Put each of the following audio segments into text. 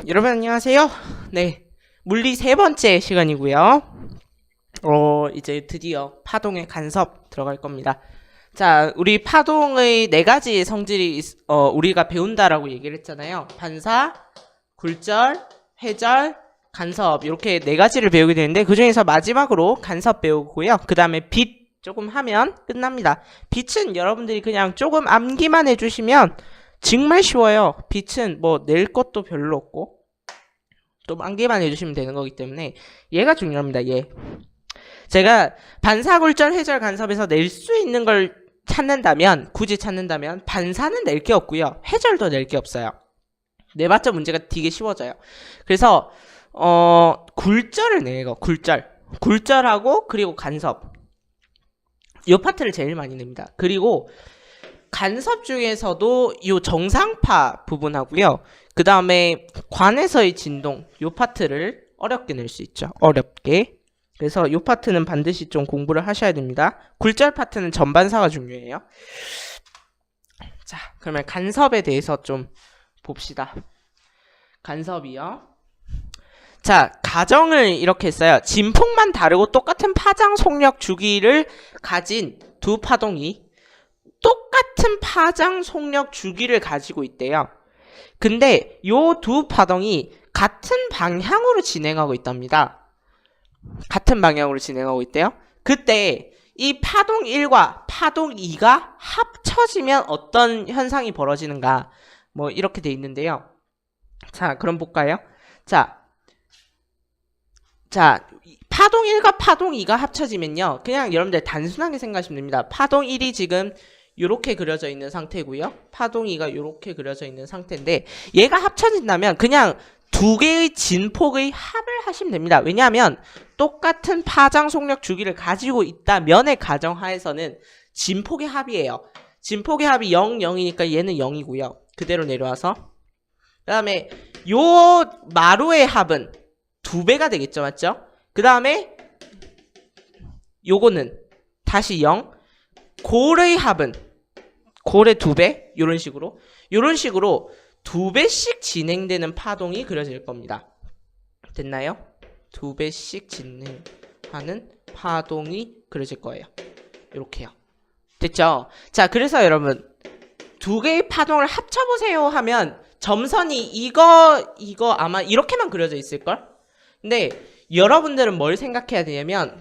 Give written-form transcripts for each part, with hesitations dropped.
여러분 안녕하세요. 네, 물리 세 번째 시간이고요. 이제 드디어 파동의 간섭 들어갈 겁니다. 자, 우리 파동의 네 가지 성질이 우리가 배운다라고 얘기를 했잖아요. 반사, 굴절, 회절, 간섭 이렇게 네 가지를 배우게 되는데 그 중에서 마지막으로 간섭 배우고요. 그 다음에 빛 조금 하면 끝납니다. 빛은 여러분들이 그냥 조금 암기만 해주시면 정말 쉬워요. 빛은 뭐 낼 것도 별로 없고 좀 암기만 해주시면 되는 거기 때문에 얘가 중요합니다. 얘. 제가 반사굴절 회절 간섭에서 낼 수 있는 걸 찾는다면 굳이 찾는다면 반사는 낼 게 없고요. 회절도 낼 게 없어요. 내봤자 문제가 되게 쉬워져요. 그래서 굴절을 내요. 굴절하고 그리고 간섭 이 파트를 제일 많이 냅니다. 그리고 간섭 중에서도 이 정상파 부분하고요. 그 다음에 관에서의 진동 이 파트를 어렵게 낼 수 있죠. 어렵게. 그래서 이 파트는 반드시 좀 공부를 하셔야 됩니다. 굴절 파트는 전반사가 중요해요. 자, 그러면 간섭에 대해서 좀 봅시다. 간섭이요. 자, 가정을 이렇게 했어요. 진폭만 다르고 똑같은 파장 속력 주기를 가진 두 파동이 똑같은 파장 속력 주기를 가지고 있대요. 근데 요 두 파동이 같은 방향으로 진행하고 있답니다. 같은 방향으로 진행하고 있대요. 그때 이 파동 1과 파동 2가 합쳐지면 어떤 현상이 벌어지는가 뭐 이렇게 돼 있는데요. 자, 그럼 볼까요? 자, 파동 1과 파동 2가 합쳐지면요. 그냥 여러분들 단순하게 생각하시면 됩니다. 파동 1이 지금 요렇게 그려져 있는 상태고요. 파동 2가 요렇게 그려져 있는 상태인데 얘가 합쳐진다면 그냥 두 개의 진폭의 합을 하시면 됩니다. 왜냐하면 똑같은 파장 속력 주기를 가지고 있다면의 가정하에서는 진폭의 합이에요. 진폭의 합이 0, 0이니까 얘는 0이고요. 그대로 내려와서 그 다음에 요 마루의 합은 2배가 되겠죠. 맞죠? 그 다음에 요거는 다시 0. 골의 합은 골의 2배 요런 식으로 2배씩 진행되는 파동이 그려질 겁니다. 됐나요? 2배씩 진행하는 파동이 그려질 거예요. 이렇게요. 됐죠? 자, 그래서 여러분 두 개의 파동을 합쳐보세요 하면 점선이 이거 아마 이렇게만 그려져 있을걸? 근데 여러분들은 뭘 생각해야 되냐면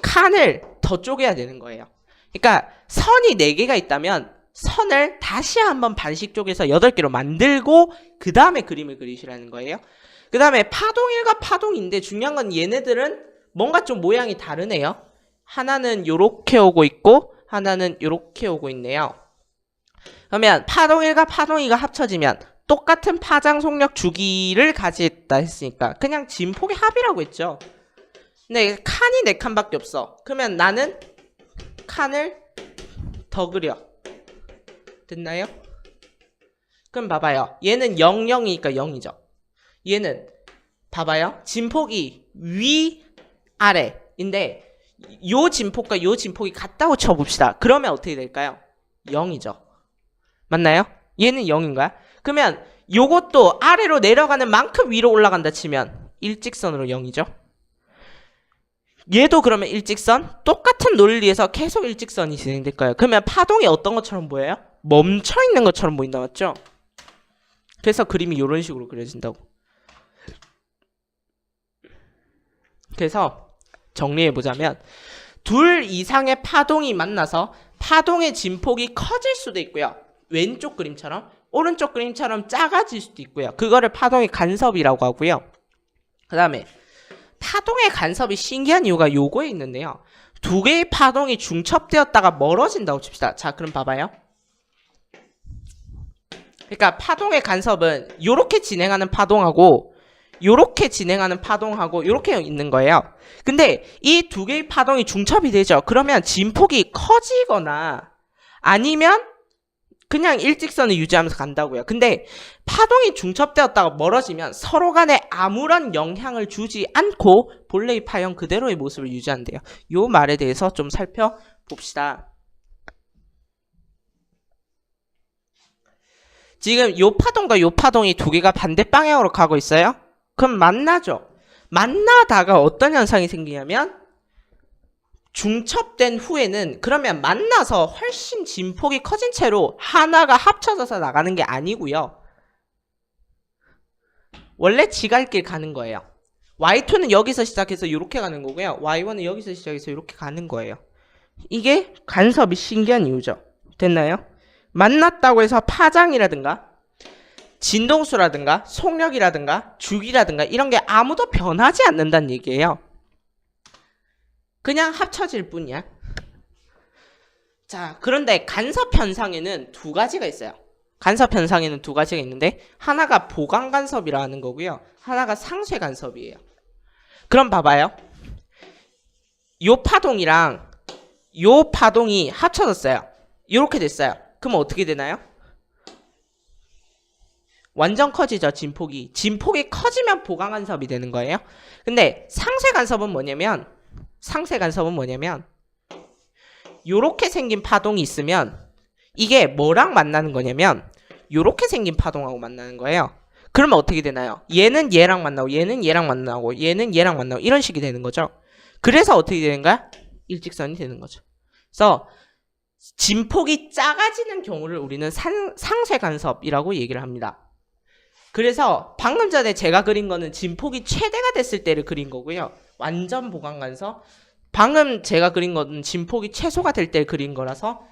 칸을 더 쪼개야 되는 거예요. 그러니까 선이 4개가 있다면 선을 다시 한번 반씩 쪼개서 8개로 만들고 그 다음에 그림을 그리시라는 거예요. 그 다음에 파동 1과 파동 2인데 중요한 건 얘네들은 뭔가 좀 모양이 다르네요. 하나는 요렇게 오고 있고 하나는 요렇게 오고 있네요. 그러면 파동 1과 파동 2가 합쳐지면 똑같은 파장 속력 주기를 가지다 했으니까 그냥 진폭의 합이라고 했죠. 근데 칸이 4칸밖에 없어. 그러면 나는 칸을 더 그려. 됐나요? 그럼 봐봐요. 얘는 0, 0이니까 0이죠. 얘는 봐봐요. 진폭이 위, 아래인데 요 진폭과 요 진폭이 같다고 쳐봅시다. 그러면 어떻게 될까요? 0이죠. 맞나요? 얘는 0인가요? 그러면 요것도 아래로 내려가는 만큼 위로 올라간다 치면 일직선으로 0이죠. 얘도 그러면 일직선? 똑같은 논리에서 계속 일직선이 진행될 거예요. 그러면 파동이 어떤 것처럼 보여요? 멈춰있는 것처럼 보인다 맞죠? 그래서 그림이 이런 식으로 그려진다고. 그래서 정리해보자면 둘 이상의 파동이 만나서 파동의 진폭이 커질 수도 있고요. 왼쪽 그림처럼 오른쪽 그림처럼 작아질 수도 있고요. 그거를 파동의 간섭이라고 하고요. 그 다음에 파동의 간섭이 신기한 이유가 요거에 있는데요. 두 개의 파동이 중첩되었다가 멀어진다고 칩시다. 자, 그럼 봐봐요. 그러니까 파동의 간섭은 요렇게 진행하는 파동하고 요렇게 진행하는 파동하고 요렇게 있는 거예요. 근데 이 두 개의 파동이 중첩이 되죠. 그러면 진폭이 커지거나 아니면 그냥 일직선을 유지하면서 간다고요. 근데 파동이 중첩되었다가 멀어지면 서로 간에 아무런 영향을 주지 않고 본래의 파형 그대로의 모습을 유지한대요. 요 말에 대해서 좀 살펴봅시다. 지금 요 파동과 요 파동이 두 개가 반대 방향으로 가고 있어요. 그럼 만나죠. 만나다가 어떤 현상이 생기냐면 중첩된 후에는 그러면 만나서 훨씬 진폭이 커진 채로 하나가 합쳐져서 나가는 게 아니고요. 원래 지갈길 가는 거예요. Y2는 여기서 시작해서 이렇게 가는 거고요. Y1은 여기서 시작해서 이렇게 가는 거예요. 이게 간섭이 신기한 이유죠. 됐나요? 만났다고 해서 파장이라든가 진동수라든가 속력이라든가 주기라든가 이런 게 아무도 변하지 않는다는 얘기예요. 그냥 합쳐질 뿐이야. 자, 그런데 간섭 현상에는 두 가지가 있어요. 간섭 현상에는 두 가지가 있는데 하나가 보강 간섭이라는 거고요. 하나가 상쇄 간섭이에요. 그럼 봐봐요. 요 파동이랑 요 파동이 합쳐졌어요. 이렇게 됐어요. 그럼 어떻게 되나요? 완전 커지죠, 진폭이. 진폭이 커지면 보강 간섭이 되는 거예요. 근데 상쇄 간섭은 뭐냐면 요렇게 생긴 파동이 있으면 이게 뭐랑 만나는 거냐면 요렇게 생긴 파동하고 만나는 거예요. 그러면 어떻게 되나요? 얘는 얘랑 만나고 얘는 얘랑 만나고 얘는 얘랑 만나고 이런 식이 되는 거죠. 그래서 어떻게 되는 거야? 일직선이 되는 거죠. 그래서 진폭이 작아지는 경우를 우리는 상쇄 간섭이라고 얘기를 합니다. 그래서 방금 전에 제가 그린 거는 진폭이 최대가 됐을 때를 그린 거고요. 완전 보강 간섭. 방금 제가 그린 거는 진폭이 최소가 될 때 그린 거라서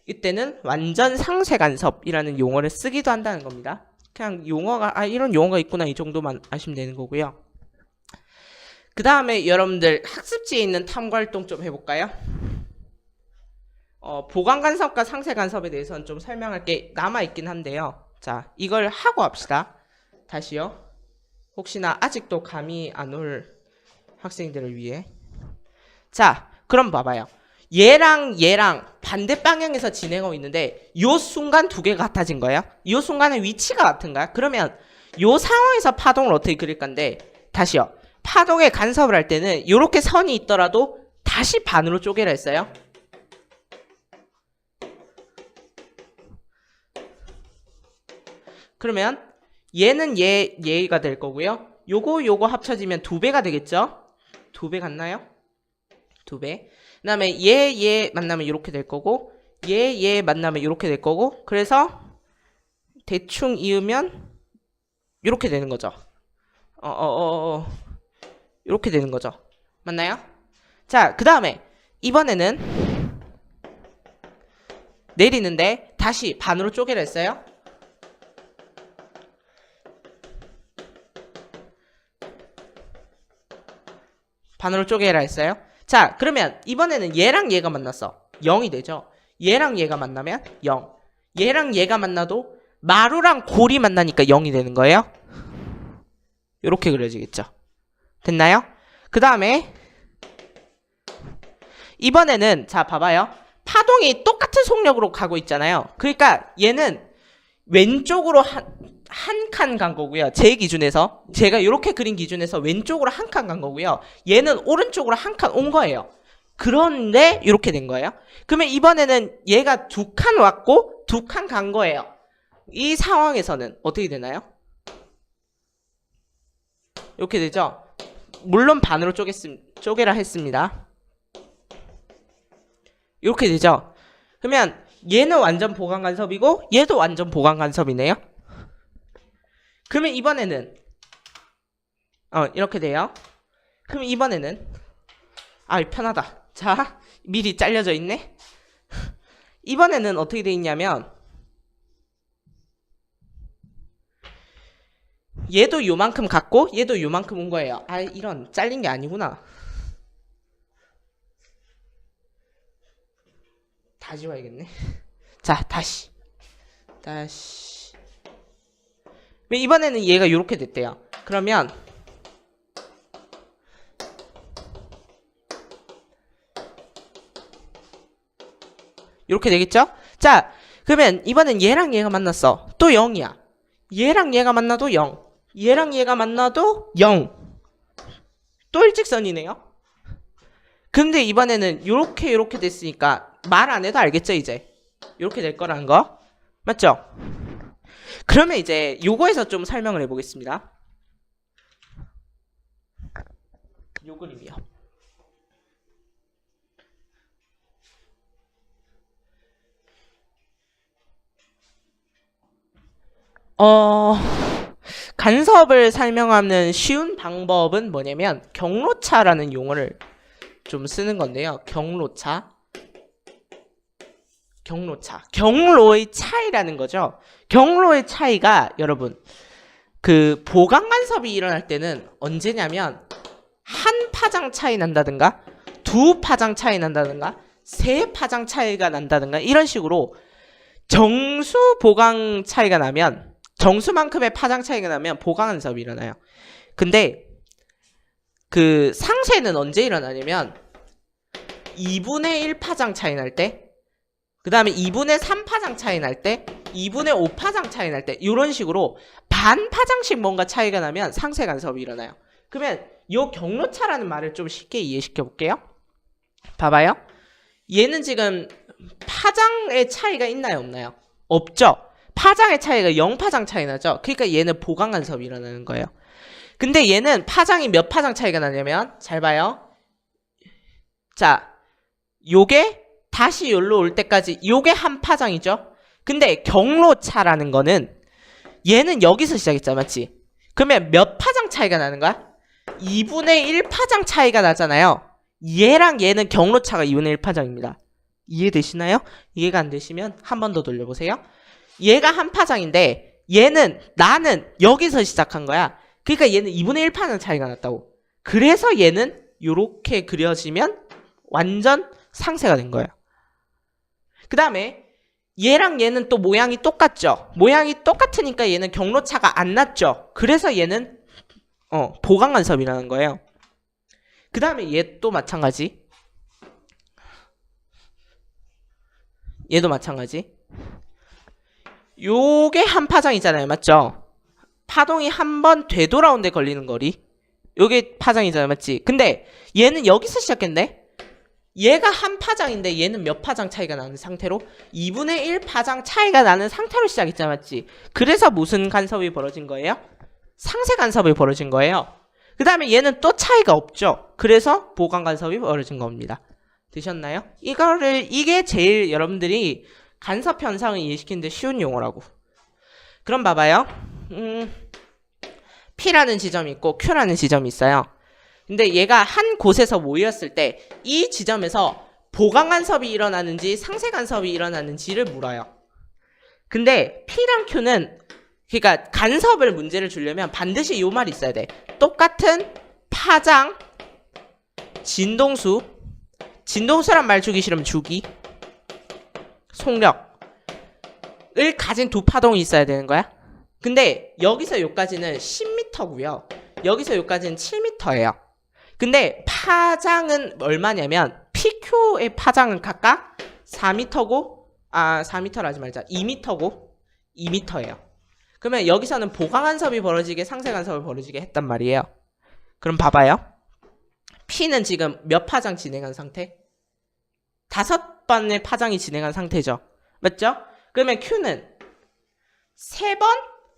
이때는 완전 상쇄 간섭이라는 용어를 쓰기도 한다는 겁니다. 그냥 용어가 이런 용어가 있구나 이 정도만 아시면 되는 거고요. 그 다음에 여러분들 학습지에 있는 탐구 활동 좀 해볼까요? 보강 간섭과 상쇄 간섭에 대해서는 좀 설명할 게 남아있긴 한데요. 자, 이걸 하고 합시다. 다시요. 혹시나 아직도 감이 안 올 학생들을 위해. 자, 그럼 봐봐요. 얘랑 얘랑 반대 방향에서 진행하고 있는데 요 순간 두 개가 같아진 거예요. 요 순간의 위치가 같은가요? 그러면 요 상황에서 파동을 어떻게 그릴 건데 다시요. 파동의 간섭을 할 때는 요렇게 선이 있더라도 다시 반으로 쪼개라 했어요. 그러면 얘는 얘가 될 거고요. 요거 합쳐지면 두 배가 되겠죠? 두 배 같나요? 두 배. 그 다음에 얘 만나면 이렇게 될 거고 얘 만나면 이렇게 될 거고 그래서 대충 이으면 이렇게 되는 거죠. 이렇게 되는 거죠. 맞나요? 자, 그 다음에 이번에는 내리는데 다시 반으로 쪼개라 했어요. 반으로 쪼개라 했어요. 자, 그러면 이번에는 얘랑 얘가 만났어. 0이 되죠. 얘랑 얘가 만나면 0. 얘랑 얘가 만나도 마루랑 골이 만나니까 0이 되는 거예요. 이렇게 그려지겠죠. 됐나요? 그 다음에 이번에는 자 봐봐요. 파동이 똑같은 속력으로 가고 있잖아요. 그러니까 얘는 왼쪽으로 한 칸 간 거고요. 제 기준에서 제가 이렇게 그린 기준에서 왼쪽으로 한 칸 간 거고요. 얘는 오른쪽으로 한 칸 온 거예요. 그런데 이렇게 된 거예요. 그러면 이번에는 얘가 두 칸 왔고 두 칸 간 거예요. 이 상황에서는 어떻게 되나요? 이렇게 되죠. 물론 반으로 쪼개라 했습니다. 이렇게 되죠. 그러면 얘는 완전 보강 간섭이고 얘도 완전 보강 간섭이네요. 그러면 이번에는 이렇게 돼요. 그럼 이번에는 편하다. 자, 미리 잘려져 있네. 이번에는 어떻게 돼 있냐면 얘도 요만큼 갔고 얘도 요만큼 온 거예요. 이런 잘린 게 아니구나. 다 지워야겠네. 자, 다시 이번에는 얘가 요렇게 됐대요. 그러면 요렇게 되겠죠? 자, 그러면 이번엔 얘랑 얘가 만났어. 또 0이야. 얘랑 얘가 만나도 0. 얘랑 얘가 만나도 0. 또 일직선이네요. 근데 이번에는 요렇게 됐으니까 말 안 해도 알겠죠, 이제? 요렇게 될 거라는 거. 맞죠? 그러면 이제 요거에서 좀 설명을 해보겠습니다. 요 그림이요. 간섭을 설명하는 쉬운 방법은 뭐냐면 경로차라는 용어를 좀 쓰는 건데요. 경로차. 경로의 차이라는 거죠. 경로의 차이가 여러분 그 보강 간섭이 일어날 때는 언제냐면 한 파장 차이 난다든가 두 파장 차이 난다든가 세 파장 차이가 난다든가 이런 식으로 정수 보강 차이가 나면 정수만큼의 파장 차이가 나면 보강 간섭이 일어나요. 근데 그 상쇄는 언제 일어나냐면 2분의 1 파장 차이 날 때, 그 다음에 2분의 3 파장 차이 날 때, 2분의 5 파장 차이 날 때 이런 식으로 반 파장씩 뭔가 차이가 나면 상쇄 간섭이 일어나요. 그러면 요 경로차라는 말을 좀 쉽게 이해시켜 볼게요. 봐봐요. 얘는 지금 파장의 차이가 있나요, 없나요? 없죠. 파장의 차이가 0파장 차이 나죠. 그러니까 얘는 보강 간섭이 일어나는 거예요. 근데 얘는 파장이 몇 파장 차이가 나냐면 잘 봐요. 자, 요게 다시 여기로 올 때까지 요게 한 파장이죠. 근데 경로차라는 거는 얘는 여기서 시작했잖아, 맞지? 그러면 몇 파장 차이가 나는 거야? 2분의 1 파장 차이가 나잖아요. 얘랑 얘는 경로차가 2분의 1 파장입니다. 이해되시나요? 이해가 안 되시면 한 번 더 돌려보세요. 얘가 한 파장인데 나는 여기서 시작한 거야. 그러니까 얘는 2분의 1 파장 차이가 났다고. 그래서 얘는 요렇게 그려지면 완전 상쇄가 된 거예요. 그 다음에 얘랑 얘는 또 모양이 똑같죠. 모양이 똑같으니까 얘는 경로차가 안 났죠. 그래서 얘는 보강 간섭이라는 거예요. 그 다음에 얘 또 마찬가지. 얘도 마찬가지. 요게 한 파장이잖아요, 맞죠? 파동이 한 번 되돌아온 데 걸리는 거리. 요게 파장이잖아요, 맞지? 근데 얘는 여기서 시작했네. 얘가 한 파장인데 얘는 몇 파장 차이가 나는 상태로 2분의 1 파장 차이가 나는 상태로 시작했잖아, 맞지? 그래서 무슨 간섭이 벌어진 거예요? 상쇄 간섭이 벌어진 거예요. 그 다음에 얘는 또 차이가 없죠. 그래서 보강 간섭이 벌어진 겁니다. 되셨나요? 이게 제일 여러분들이 간섭 현상을 이해시키는데 쉬운 용어라고. 그럼 봐봐요. P라는 지점이 있고 Q라는 지점이 있어요. 근데 얘가 한 곳에서 모였을 때 이 지점에서 보강 간섭이 일어나는지 상쇄 간섭이 일어나는지를 물어요. 근데 P랑 Q는 그러니까 간섭을 문제를 주려면 반드시 요 말이 있어야 돼. 똑같은 파장, 진동수란 말 주기 싫으면 주기, 속력을 가진 두 파동이 있어야 되는 거야. 근데 여기서 여기까지는 10m고요. 여기서 여기까지는 7m예요. 근데 파장은 얼마냐면 PQ의 파장은 각각 4m고 4m라 하지 말자. 2m고 2m예요. 그러면 여기서는 보강 간섭이 벌어지게 상쇄 간섭이 벌어지게 했단 말이에요. 그럼 봐봐요. P는 지금 몇 파장 진행한 상태? 5번의 파장이 진행한 상태죠. 맞죠? 그러면 Q는 3번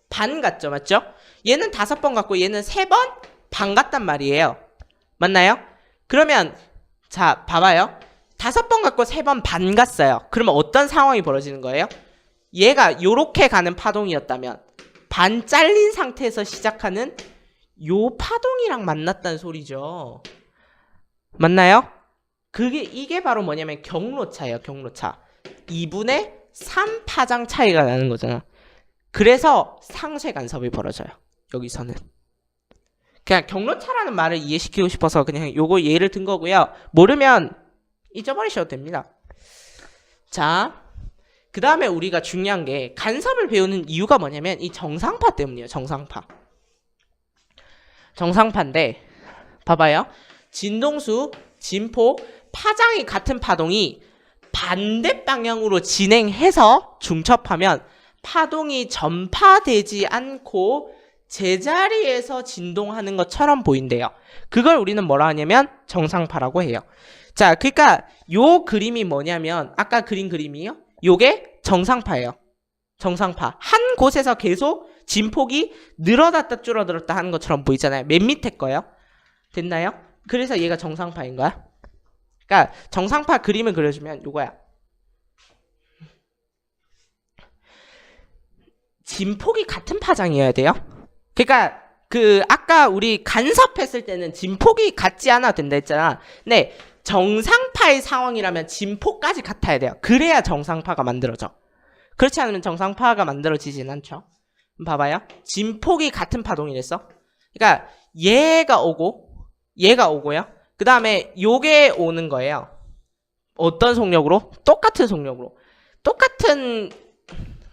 반 같죠, 맞죠? 얘는 5번 같고 얘는 3번 반 같단 말이에요. 맞나요? 그러면 자 봐봐요. 5번 같고 3번 반 갔어요. 그러면 어떤 상황이 벌어지는 거예요? 얘가 요렇게 가는 파동이었다면 반 잘린 상태에서 시작하는 요 파동이랑 만났다는 소리죠. 맞나요? 이게 바로 뭐냐면 경로차예요. 경로차. 2분의 3 파장 차이가 나는 거잖아. 그래서 상쇄 간섭이 벌어져요. 여기서는. 그냥 경로차라는 말을 이해시키고 싶어서 그냥 요거 예를 든 거고요. 모르면 잊어버리셔도 됩니다. 자, 그 다음에 우리가 중요한 게 간섭을 배우는 이유가 뭐냐면 이 정상파 때문이에요. 정상파인데 봐봐요. 진동수, 진포, 파장이 같은 파동이 반대 방향으로 진행해서 중첩하면 파동이 전파되지 않고 제자리에서 진동하는 것처럼 보인대요. 그걸 우리는 뭐라 하냐면 정상파라고 해요. 자, 그러니까 요 그림이 뭐냐면 아까 그린 그림이요? 요게 정상파예요. 정상파. 한 곳에서 계속 진폭이 늘어났다 줄어들었다 하는 것처럼 보이잖아요. 맨 밑에 거요. 됐나요? 그래서 얘가 정상파인 거야. 그러니까 정상파 그림을 그려주면 요거야. 진폭이 같은 파장이어야 돼요. 그러니까 그 아까 우리 간섭했을 때는 진폭이 같지 않아도 된다 했잖아. 근데 정상파의 상황이라면 진폭까지 같아야 돼요. 그래야 정상파가 만들어져. 그렇지 않으면 정상파가 만들어지진 않죠. 봐봐요. 진폭이 같은 파동이랬어. 그러니까 얘가 오고요. 그 다음에 요게 오는 거예요. 어떤 속력으로? 똑같은 속력으로. 똑같은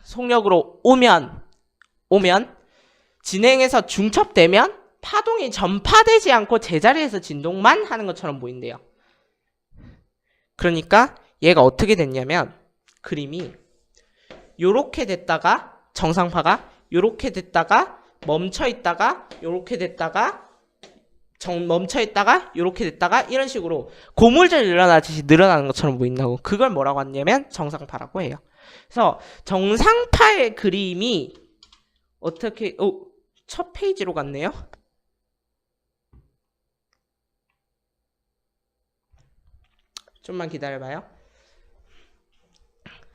속력으로 오면 진행해서 중첩되면 파동이 전파되지 않고 제자리에서 진동만 하는 것처럼 보인대요. 그러니까 얘가 어떻게 됐냐면 그림이 요렇게 됐다가 정상파가 요렇게 됐다가 멈춰있다가 요렇게 됐다가 멈춰있다가 요렇게 됐다가 이런 식으로 고물절 일어나듯이 늘어나는 것처럼 보인다고. 그걸 뭐라고 하냐면 정상파라고 해요. 그래서 정상파의 그림이 어떻게 첫 페이지로 갔네요. 좀만 기다려봐요.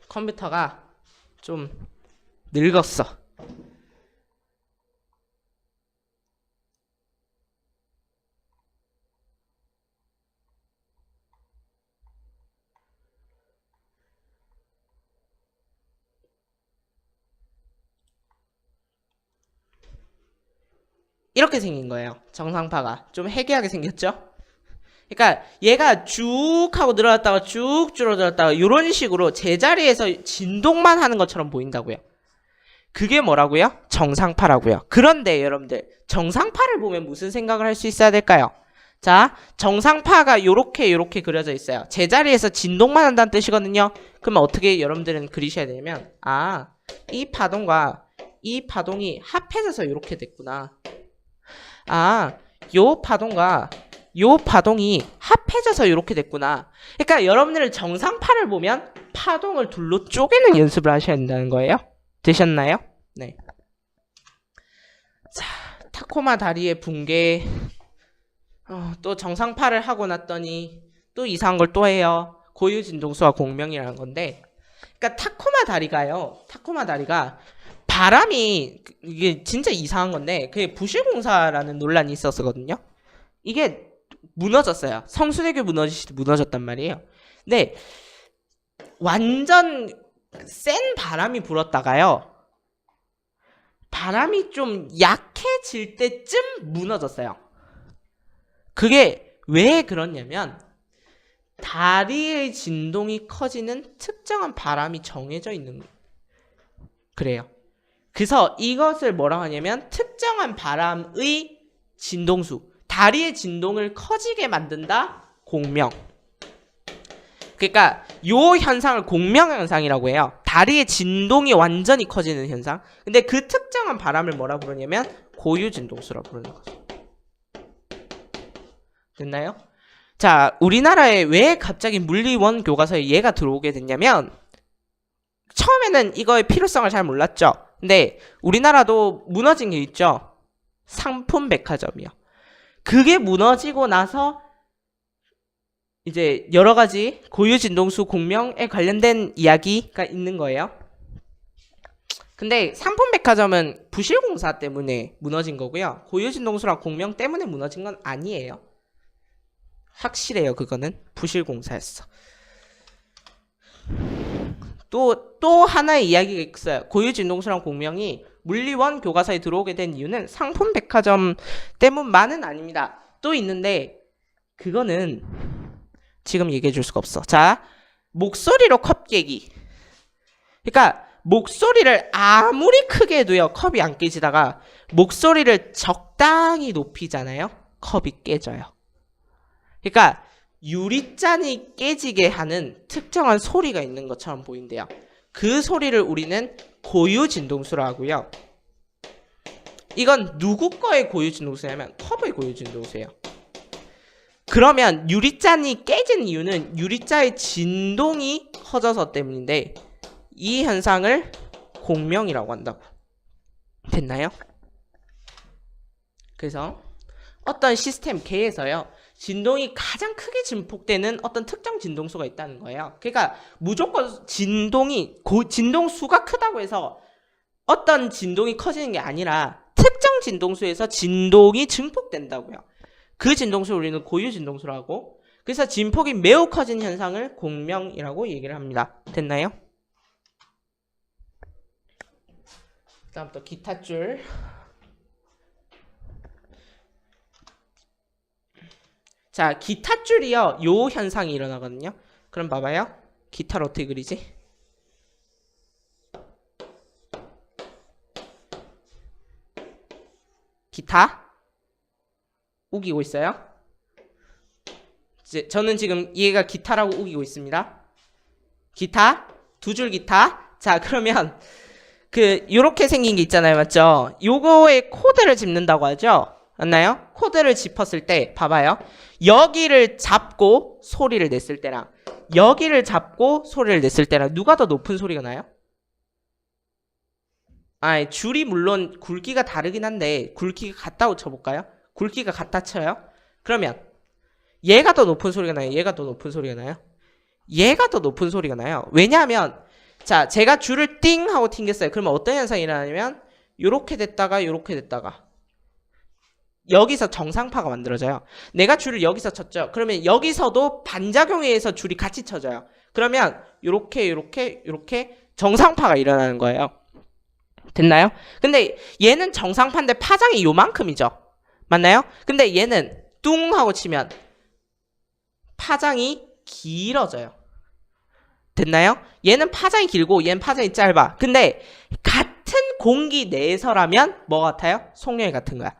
컴퓨터가 좀 늙었어. 이렇게 생긴 거예요. 정상파가 좀 해괴하게 생겼죠. 그러니까 얘가 쭉 하고 늘어났다가 쭉 줄어들었다가 이런 식으로 제자리에서 진동만 하는 것처럼 보인다고요. 그게 뭐라고요? 정상파라고요. 그런데 여러분들 정상파를 보면 무슨 생각을 할 수 있어야 될까요? 자, 정상파가 요렇게 그려져 있어요. 제자리에서 진동만 한다는 뜻이거든요. 그러면 어떻게 여러분들은 그리셔야 되냐면 이 파동과 이 파동이 합해져서 요렇게 됐구나. 요 파동과 요 파동이 합해져서 이렇게 됐구나. 그러니까 여러분들은 정상파를 보면 파동을 둘로 쪼개는 연습을 하셔야 된다는 거예요. 되셨나요? 네. 자, 타코마 다리의 붕괴. 또 정상파를 하고 났더니 또 이상한 걸 또 해요. 고유 진동수와 공명이라는 건데. 그러니까 타코마 다리가 바람이 이게 진짜 이상한 건데 그게 부실공사라는 논란이 있었거든요. 이게 무너졌어요. 성수대교 무너지듯이 무너졌단 말이에요. 근데 완전 센 바람이 불었다가요. 바람이 좀 약해질 때쯤 무너졌어요. 그게 왜 그러냐면 다리의 진동이 커지는 특정한 바람이 정해져 있는 거예요. 그래요. 그래서 이것을 뭐라고 하냐면 특정한 바람의 진동수, 다리의 진동을 커지게 만든다. 공명. 그러니까 요 현상을 공명 현상이라고 해요. 다리의 진동이 완전히 커지는 현상. 근데 그 특정한 바람을 뭐라 부르냐면 고유 진동수라고 부르는 거죠. 됐나요? 자, 우리나라에 왜 갑자기 물리원 교과서에 얘가 들어오게 됐냐면 처음에는 이거의 필요성을 잘 몰랐죠. 근데 우리나라도 무너진 게 있죠. 상품백화점이요. 그게 무너지고 나서 이제 여러 가지 고유진동수 공명에 관련된 이야기가 있는 거예요. 근데 상품백화점은 부실공사 때문에 무너진 거고요. 고유진동수랑 공명 때문에 무너진 건 아니에요. 확실해요. 그거는 부실공사였어. 또 하나의 이야기가 있어요. 고유진동수랑 공명이 물리원 교과서에 들어오게 된 이유는 상품백화점 때문만은 아닙니다. 또 있는데 그거는 지금 얘기해 줄 수가 없어. 자, 목소리로 컵 깨기. 그러니까 목소리를 아무리 크게 해도요. 컵이 안 깨지다가 목소리를 적당히 높이잖아요. 컵이 깨져요. 그러니까 유리잔이 깨지게 하는 특정한 소리가 있는 것처럼 보인대요. 그 소리를 우리는 고유진동수라고 하고요. 이건 누구 거의 고유진동수냐면 컵의 고유진동수예요. 그러면 유리잔이 깨진 이유는 유리잔의 진동이 커져서 때문인데 이 현상을 공명이라고 한다고. 됐나요? 그래서 어떤 시스템 계에서요, 진동이 가장 크게 증폭되는 어떤 특정 진동수가 있다는 거예요. 그러니까 무조건 진동수가 크다고 해서 어떤 진동이 커지는 게 아니라 특정 진동수에서 진동이 증폭된다고요. 그 진동수를 우리는 고유 진동수라고 하고, 그래서 진폭이 매우 커진 현상을 공명이라고 얘기를 합니다. 됐나요? 다음 또 기타 줄. 자, 기타 줄이요, 요 현상이 일어나거든요. 그럼 봐봐요. 기타를 어떻게 그리지? 기타 우기고 있어요. 저는 지금 얘가 기타라고 우기고 있습니다. 기타, 두 줄 기타. 자, 그러면 요렇게 생긴 게 있잖아요. 맞죠? 요거에 코드를 짚는다고 하죠? 맞나요? 코드를 짚었을 때 봐봐요. 여기를 잡고 소리를 냈을 때랑 여기를 잡고 소리를 냈을 때랑 누가 더 높은 소리가 나요? 줄이 물론 굵기가 다르긴 한데 굵기가 같다고 쳐볼까요? 굵기가 같다 쳐요? 그러면 얘가 더 높은 소리가 나요? 얘가 더 높은 소리가 나요? 얘가 더 높은 소리가 나요. 왜냐하면 자, 제가 줄을 띵 하고 튕겼어요. 그러면 어떤 현상이 일어나냐면 요렇게 됐다가 요렇게 됐다가 여기서 정상파가 만들어져요. 내가 줄을 여기서 쳤죠. 그러면 여기서도 반작용에 의해서 줄이 같이 쳐져요. 그러면 요렇게 정상파가 일어나는 거예요. 됐나요? 근데 얘는 정상파인데 파장이 요만큼이죠. 맞나요? 근데 얘는 뚱 하고 치면 파장이 길어져요. 됐나요? 얘는 파장이 길고 얘는 파장이 짧아. 근데 같은 공기 내에서라면 뭐 같아요? 속력이 같은 거야.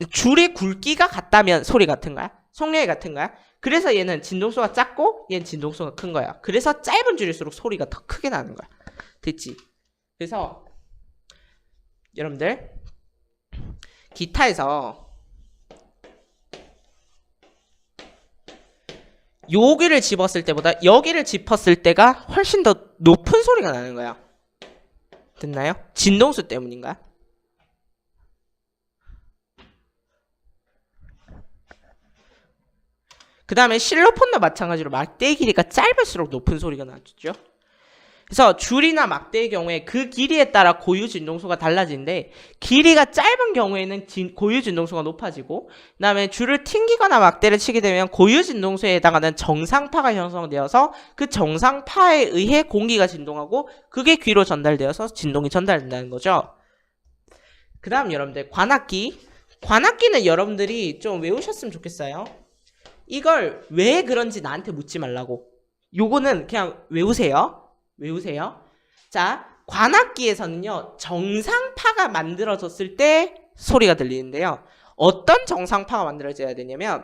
줄의 굵기가 같다면 소리 같은 거야. 속력이 같은 거야. 그래서 얘는 진동수가 작고 얘는 진동수가 큰 거야. 그래서 짧은 줄일수록 소리가 더 크게 나는 거야. 됐지? 그래서 여러분들 기타에서 여기를 집었을 때보다 여기를 짚었을 때가 훨씬 더 높은 소리가 나는 거야. 됐나요? 진동수 때문인가? 그 다음에 실로폰도 마찬가지로 막대의 길이가 짧을수록 높은 소리가 나죠. 그래서 줄이나 막대의 경우에 그 길이에 따라 고유 진동수가 달라지는데 길이가 짧은 경우에는 고유 진동수가 높아지고 그 다음에 줄을 튕기거나 막대를 치게 되면 고유 진동수에 해당하는 정상파가 형성되어서 그 정상파에 의해 공기가 진동하고 그게 귀로 전달되어서 진동이 전달된다는 거죠. 그 다음 여러분들 관악기는 여러분들이 좀 외우셨으면 좋겠어요. 이걸 왜 그런지 나한테 묻지 말라고. 요거는 그냥 외우세요. 자, 관악기에서는요, 정상파가 만들어졌을 때 소리가 들리는데요. 어떤 정상파가 만들어져야 되냐면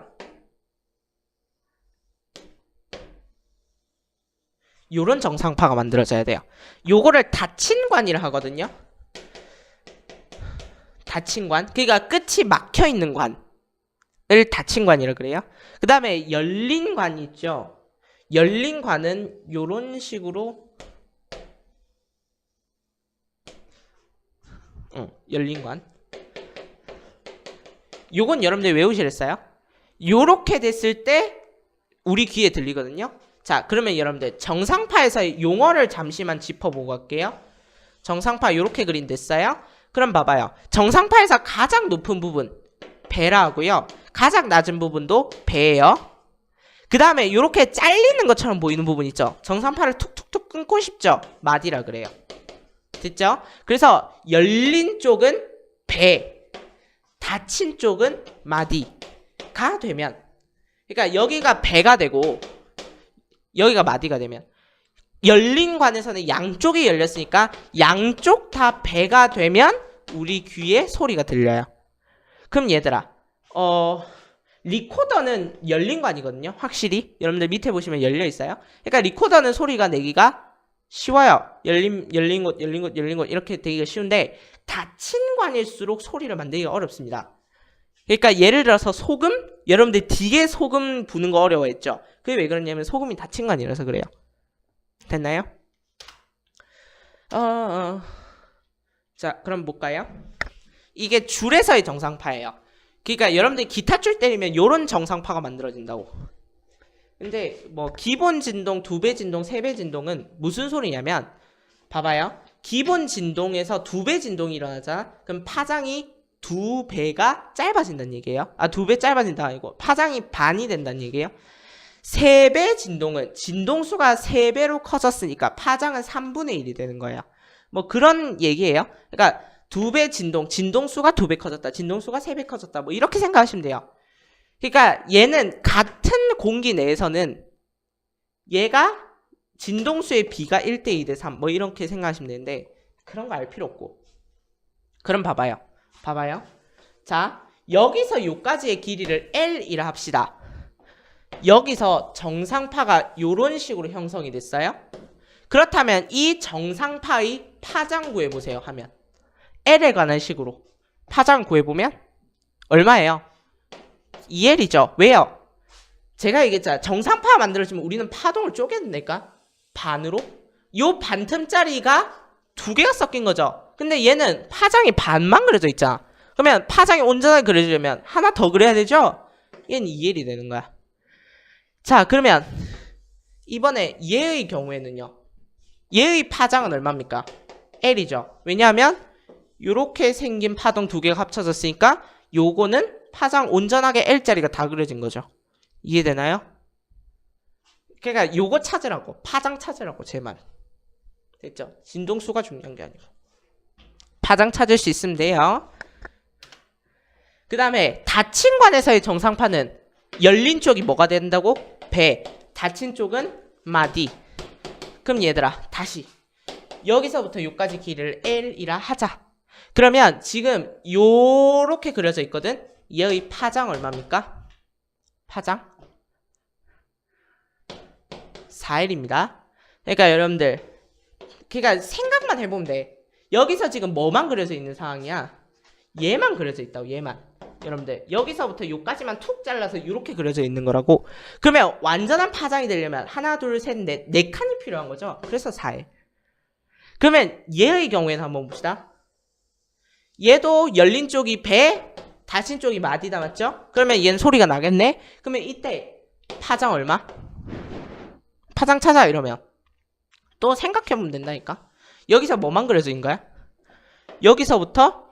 요런 정상파가 만들어져야 돼요. 요거를 닫힌관이라 하거든요. 닫힌관. 그러니까 끝이 막혀있는 관을 닫힌관이라 그래요. 그 다음에 열린관이 있죠. 열린관은 요런 식으로 열린관. 요건 여러분들 외우시랬어요? 요렇게 됐을 때 우리 귀에 들리거든요. 자, 그러면 여러분들 정상파에서 용어를 잠시만 짚어보고 갈게요. 정상파 요렇게 그린댔어요. 그럼 봐봐요. 정상파에서 가장 높은 부분 배라 하고요. 가장 낮은 부분도 배예요. 그 다음에 요렇게 잘리는 것처럼 보이는 부분 있죠. 정상파를 툭툭툭 끊고 싶죠. 마디라 그래요. 됐죠? 그래서 열린 쪽은 배, 닫힌 쪽은 마디가 되면, 그러니까 여기가 배가 되고 여기가 마디가 되면, 열린 관에서는 양쪽이 열렸으니까 양쪽 다 배가 되면 우리 귀에 소리가 들려요. 그럼 얘들아, 리코더는 열린 관이거든요. 확실히 여러분들 밑에 보시면 열려 있어요. 그러니까 리코더는 소리가 내기가 쉬워요. 열린 곳 이렇게 되기가 쉬운데 닫힌 관일수록 소리를 만들기가 어렵습니다. 그러니까 예를 들어서 소금, 여러분들 뒤에 소금 부는 거 어려워했죠. 그게 왜 그러냐면 소금이 닫힌 관이라서 그래요. 됐나요? 자, 그럼 볼까요? 이게 줄에서의 정상파예요. 그러니까 여러분들이 기타 줄 때리면 요런 정상파가 만들어진다고. 근데 뭐 기본 진동, 2배 진동, 3배 진동은 무슨 소리냐면 봐봐요. 기본 진동에서 2배 진동이 일어나자. 그럼 파장이 2배가 짧아진다는 얘기예요. 2배 짧아진다 아니고 파장이 반이 된다는 얘기예요. 3배 진동은 진동수가 3배로 커졌으니까 파장은 3분의 1이 되는 거예요. 뭐 그런 얘기예요. 그러니까 2배 진동, 진동수가 2배 커졌다. 진동수가 3배 커졌다. 뭐 이렇게 생각하시면 돼요. 그러니까 얘는 같은 공기 내에서는 얘가 진동수의 비가 1대 2대 3 뭐 이렇게 생각하시면 되는데 그런 거 알 필요 없고. 그럼 봐봐요. 자, 여기서 요까지의 길이를 L이라 합시다. 여기서 정상파가 요런 식으로 형성이 됐어요. 그렇다면 이 정상파의 파장 구해보세요 하면 L에 관한 식으로 파장 구해보면 얼마예요? 2L이죠. 왜요? 제가 얘기했잖아. 정상파 만들어지면 우리는 파동을 쪼개낸다니까? 반으로? 요 반틈짜리가 2개가 섞인 거죠. 근데 얘는 파장이 반만 그려져 있잖아. 그러면 파장이 온전하게 그려지려면 하나 더 그려야 되죠? 얘는 2L이 되는 거야. 자, 그러면 이번에 얘의 경우에는요. 얘의 파장은 얼마입니까? L이죠. 왜냐하면 요렇게 생긴 파동 2개가 합쳐졌으니까 요거는 파장 온전하게 L자리가 다 그려진 거죠. 이해되나요? 그러니까 요거 찾으라고. 파장 찾으라고 제 말. 됐죠? 진동수가 중요한 게 아니고. 파장 찾을 수 있으면 돼요. 그 다음에 닫힌 관에서의 정상파는 열린 쪽이 뭐가 된다고? 배. 닫힌 쪽은 마디. 그럼 얘들아 다시 여기서부터 요까지 길이를 L이라 하자. 그러면 지금 요렇게 그려져 있거든. 얘의 파장 얼마입니까? 파장 4L입니다. 그러니까 여러분들 그러니까 생각만 해보면 돼. 여기서 지금 뭐만 그려져 있는 상황이야? 얘만 그려져 있다고. 얘만. 여러분들 여기서부터 요까지만 툭 잘라서 이렇게 그려져 있는 거라고. 그러면 완전한 파장이 되려면 하나 둘 셋 넷 네 칸이 필요한 거죠. 그래서 4L. 그러면 얘의 경우에는 한번 봅시다. 얘도 열린 쪽이 배, 닫힌 쪽이 마디다 맞죠? 그러면 얘는 소리가 나겠네. 그러면 이때 파장 얼마? 파장 찾아 이러면 또 생각해보면 된다니까. 여기서 뭐만 그려져 있는 거야? 여기서부터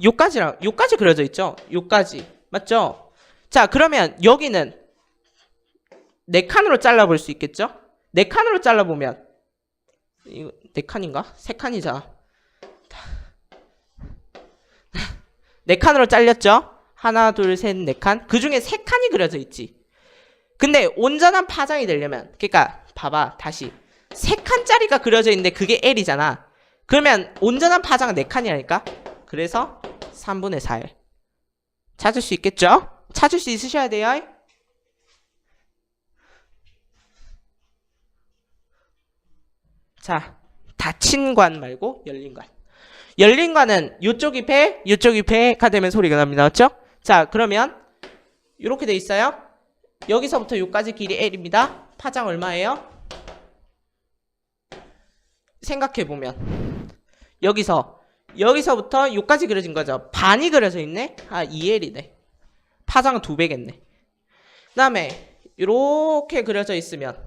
요까지 그려져 있죠? 요까지 맞죠? 자, 그러면 여기는 4칸으로 잘라볼 수 있겠죠? 4칸으로 잘라보면 이거 4칸인가? 3칸이잖아. 4칸으로 잘렸죠? 하나 둘 셋 4칸. 그 중에 3칸이 그려져 있지. 근데 온전한 파장이 되려면 그러니까 봐봐 다시 3칸짜리가 그려져 있는데 그게 L이잖아. 그러면 온전한 파장은 4칸이라니까. 그래서 3분의 4L 찾을 수 있겠죠? 찾을 수 있으셔야 돼요. 자, 닫힌 관 말고 열린 관. 열린 관은 이쪽이 배, 이쪽이 배가 되면 소리가 납니다. 맞죠? 자, 그러면 이렇게 돼 있어요. 여기서부터 여기까지 길이 L입니다. 파장 얼마예요? 생각해보면 여기서부터 여기까지 그려진 거죠. 반이 그려져 있네? 2L이네. 파장은 2배겠네. 그 다음에 이렇게 그려져 있으면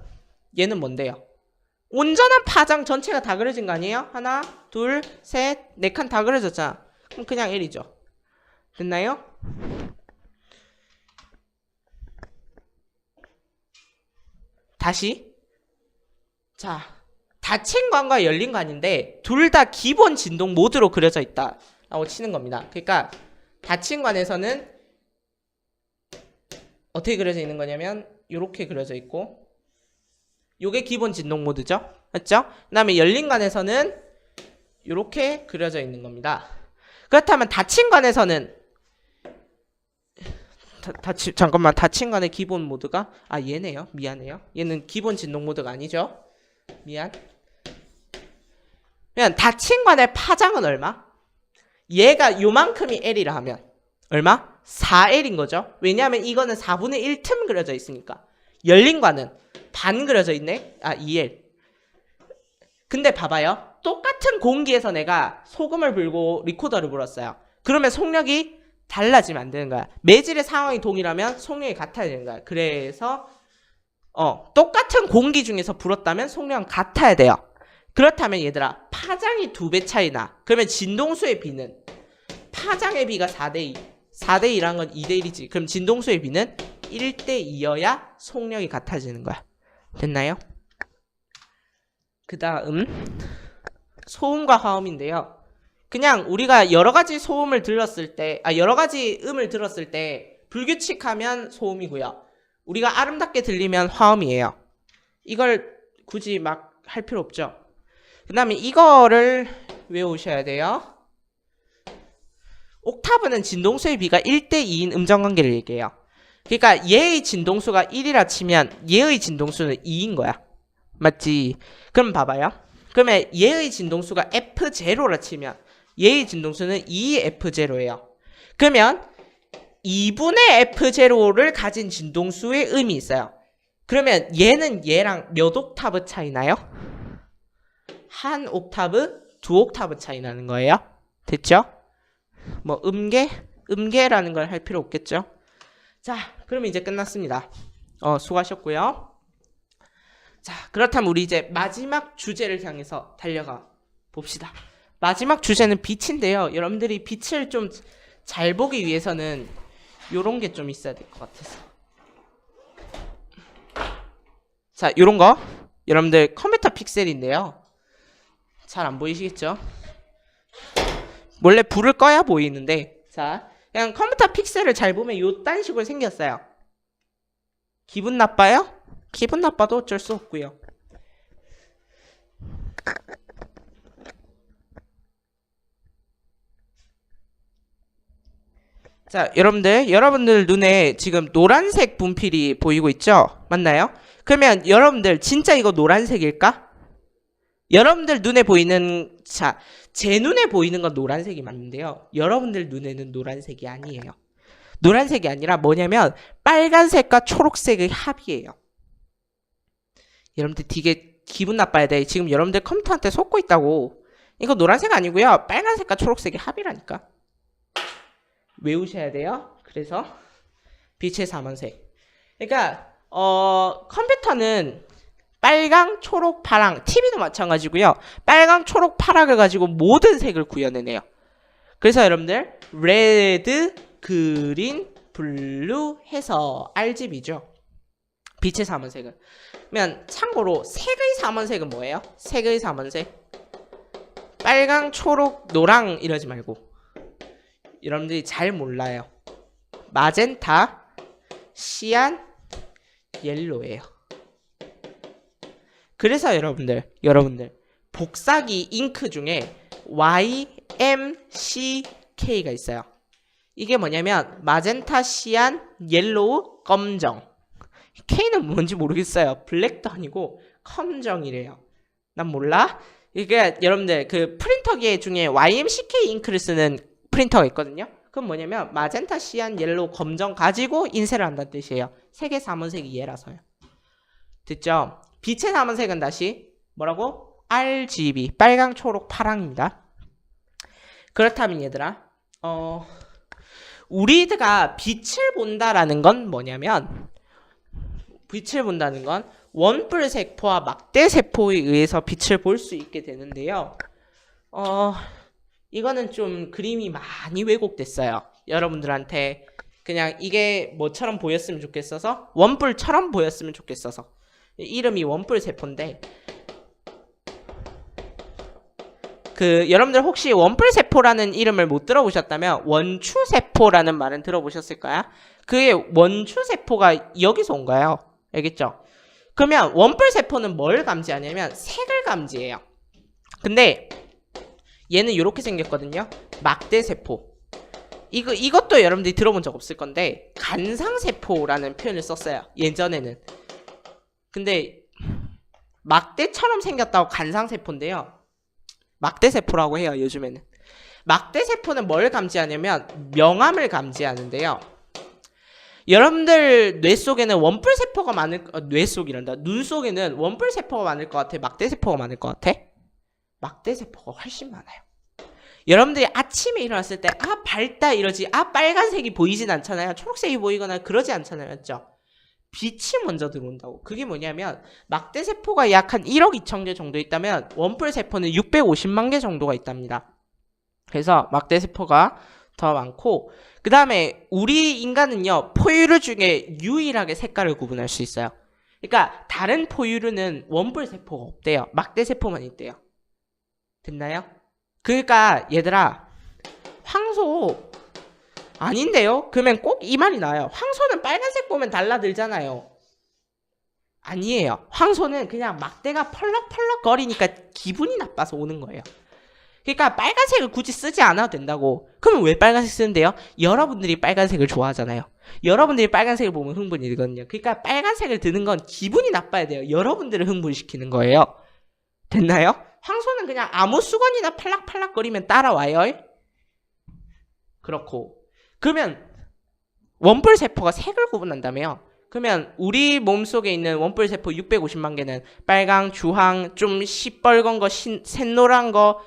얘는 뭔데요? 온전한 파장 전체가 다 그려진 거 아니에요? 하나, 둘, 셋, 4칸 다 그려졌잖아. 그럼 그냥 L이죠. 됐나요? 다시. 자, 닫힌 관과 열린 관인데 둘 다 기본 진동 모드로 그려져 있다 라고 치는 겁니다. 그러니까 닫힌 관에서는 어떻게 그려져 있는 거냐면 이렇게 그려져 있고 요게 기본 진동 모드죠. 맞죠? 그 다음에 열린 관에서는 이렇게 그려져 있는 겁니다. 그렇다면 닫힌 관에서는 잠깐만 닫힌 관의 기본 모드가 얘네요. 미안해요. 얘는 기본 진동 모드가 아니죠. 미안. 그냥 닫힌 관의 파장은 얼마? 얘가 요만큼이 L이라 하면 얼마? 4L인 거죠. 왜냐하면 이거는 4분의 1 틈 그려져 있으니까. 열린 관은 반 그려져 있네. 2L. 근데 봐봐요. 똑같은 공기에서 내가 소금을 불고 리코더를 불었어요. 그러면 속력이 달라지면 안 되는 거야. 매질의 상황이 동일하면 속력이 같아야 되는 거야. 그래서 똑같은 공기 중에서 불었다면 속력은 같아야 돼요. 그렇다면 얘들아, 파장이 2배 차이나. 그러면 진동수의 비는, 파장의 비가 4대2. 4대2란 건 2대1이지. 그럼 진동수의 비는 1대2여야 속력이 같아지는 거야. 됐나요? 그 다음 소음과 화음인데요. 그냥 우리가 여러 가지 소음을 들었을 때, 여러 가지 음을 들었을 때 불규칙하면 소음이고요. 우리가 아름답게 들리면 화음이에요. 이걸 굳이 막 할 필요 없죠. 그 다음에 이거를 외우셔야 돼요. 옥타브는 진동수의 비가 1대2인 음정관계를 얘기해요. 그러니까 얘의 진동수가 1이라 치면 얘의 진동수는 2인 거야. 맞지? 그럼 봐봐요. 그러면 얘의 진동수가 F0라 치면 얘의 진동수는 2F0예요. 그러면 2분의 F0를 가진 진동수의 음이 있어요. 그러면 얘는 얘랑 몇 옥타브 차이 나요? 한 옥타브, 2옥타브 차이 나는 거예요. 됐죠? 뭐 음계라는 걸 할 필요 없겠죠? 자, 그럼 이제 끝났습니다. 수고하셨고요. 자, 그렇다면 우리 이제 마지막 주제를 향해서 달려가 봅시다. 마지막 주제는 빛인데요. 여러분들이 빛을 좀 잘 보기 위해서는 요런 게 좀 있어야 될 것 같아서. 자, 요런 거 여러분들 컴퓨터 픽셀인데요. 잘 안 보이시겠죠? 원래 불을 꺼야 보이는데, 자, 그냥 컴퓨터 픽셀을 잘 보면 요딴 식으로 생겼어요. 기분 나빠요? 기분 나빠도 어쩔 수 없고요. 자, 여러분들 눈에 지금 노란색 분필이 보이고 있죠? 맞나요? 그러면 여러분들 진짜 이거 노란색일까? 여러분들 눈에 보이는, 자, 제 눈에 보이는 건 노란색이 맞는데요. 여러분들 눈에는 노란색이 아니에요. 노란색이 아니라 뭐냐면 빨간색과 초록색의 합이에요. 여러분들 되게 기분 나빠야 돼. 지금 여러분들 컴퓨터한테 속고 있다고. 이거 노란색 아니고요. 빨간색과 초록색의 합이라니까. 외우셔야 돼요. 그래서 빛의 3원색. 그러니까 컴퓨터는 빨강, 초록, 파랑, TV도 마찬가지고요. 빨강, 초록, 파랑을 가지고 모든 색을 구현해내요. 그래서 여러분들 레드, 그린, 블루 해서 RGB죠. 빛의 3원색은. 그러면 참고로 색의 3원색은 뭐예요? 색의 3원색. 빨강, 초록, 노랑 이러지 말고. 여러분들이 잘 몰라요. 마젠타, 시안, 옐로예요. 그래서 여러분들 복사기 잉크 중에 YMCK가 있어요. 이게 뭐냐면 마젠타, 시안, 옐로우, 검정. K는 뭔지 모르겠어요. 블랙도 아니고 검정이래요. 난 몰라. 이게 여러분들 그 프린터기 중에 YMCK 잉크를 쓰는 프린터가 있거든요. 그건 뭐냐면 마젠타, 시안, 옐로우, 검정 가지고 인쇄를 한다는 뜻이에요. 색의 3원색이 얘라서요. 됐죠? 빛의 3원색은 다시 뭐라고? RGB, 빨강, 초록, 파랑입니다. 그렇다면 얘들아, 우리가 빛을 본다라는 건 뭐냐면, 빛을 본다는 건 원뿔 세포와 막대 세포에 의해서 빛을 볼 수 있게 되는데요. 이거는 좀 그림이 많이 왜곡됐어요. 여러분들한테 그냥 이게 뭐처럼 보였으면 좋겠어서, 원뿔처럼 보였으면 좋겠어서. 이름이 원뿔 세포인데, 여러분들 혹시 원뿔 세포라는 이름을 못 들어보셨다면 원추 세포라는 말은 들어보셨을 거야. 그게 원추 세포가 여기서 온 거예요. 알겠죠? 그러면 원뿔 세포는 뭘 감지하냐면 색을 감지해요. 근데 얘는 이렇게 생겼거든요. 막대 세포. 이것도 여러분들이 들어본 적 없을 건데 간상 세포라는 표현을 썼어요. 예전에는. 근데 막대처럼 생겼다고 간상 세포인데요. 막대세포라고 해요. 요즘에는. 막대세포는 뭘 감지하냐면 명암을 감지하는데요. 여러분들 뇌 속에는 원뿔세포가 많을 눈 속에는 원뿔세포가 많을 것 같아? 막대세포가 많을 것 같아? 막대세포가 훨씬 많아요. 여러분들이 아침에 일어났을 때 밝다 이러지 빨간색이 보이진 않잖아요. 초록색이 보이거나 그러지 않잖아요. 맞죠? 빛이 먼저 들어온다고. 그게 뭐냐면 막대세포가 약 한 1억 2천 개 정도 있다면 원뿔세포는 650만 개 정도가 있답니다. 그래서 막대세포가 더 많고, 그 다음에 우리 인간은요 포유류 중에 유일하게 색깔을 구분할 수 있어요. 그러니까 다른 포유류는 원뿔세포가 없대요. 막대세포만 있대요. 됐나요? 그러니까 얘들아, 황소 아닌데요? 그러면 꼭 이 말이 나와요. 황소는 빨간색 보면 달라들잖아요. 아니에요. 황소는 그냥 막대가 펄럭펄럭 거리니까 기분이 나빠서 오는 거예요. 그러니까 빨간색을 굳이 쓰지 않아도 된다고. 그러면 왜 빨간색 쓰는데요? 여러분들이 빨간색을 좋아하잖아요. 여러분들이 빨간색을 보면 흥분이 되거든요. 그러니까 빨간색을 드는 건 기분이 나빠야 돼요. 여러분들을 흥분시키는 거예요. 됐나요? 황소는 그냥 아무 수건이나 팔락팔락 거리면 따라와요. 그렇고, 그러면 원뿔세포가 색을 구분한다며요. 그러면 우리 몸속에 있는 원뿔세포 650만 개는 빨강, 주황, 좀 시뻘건 거, 샛노란 거,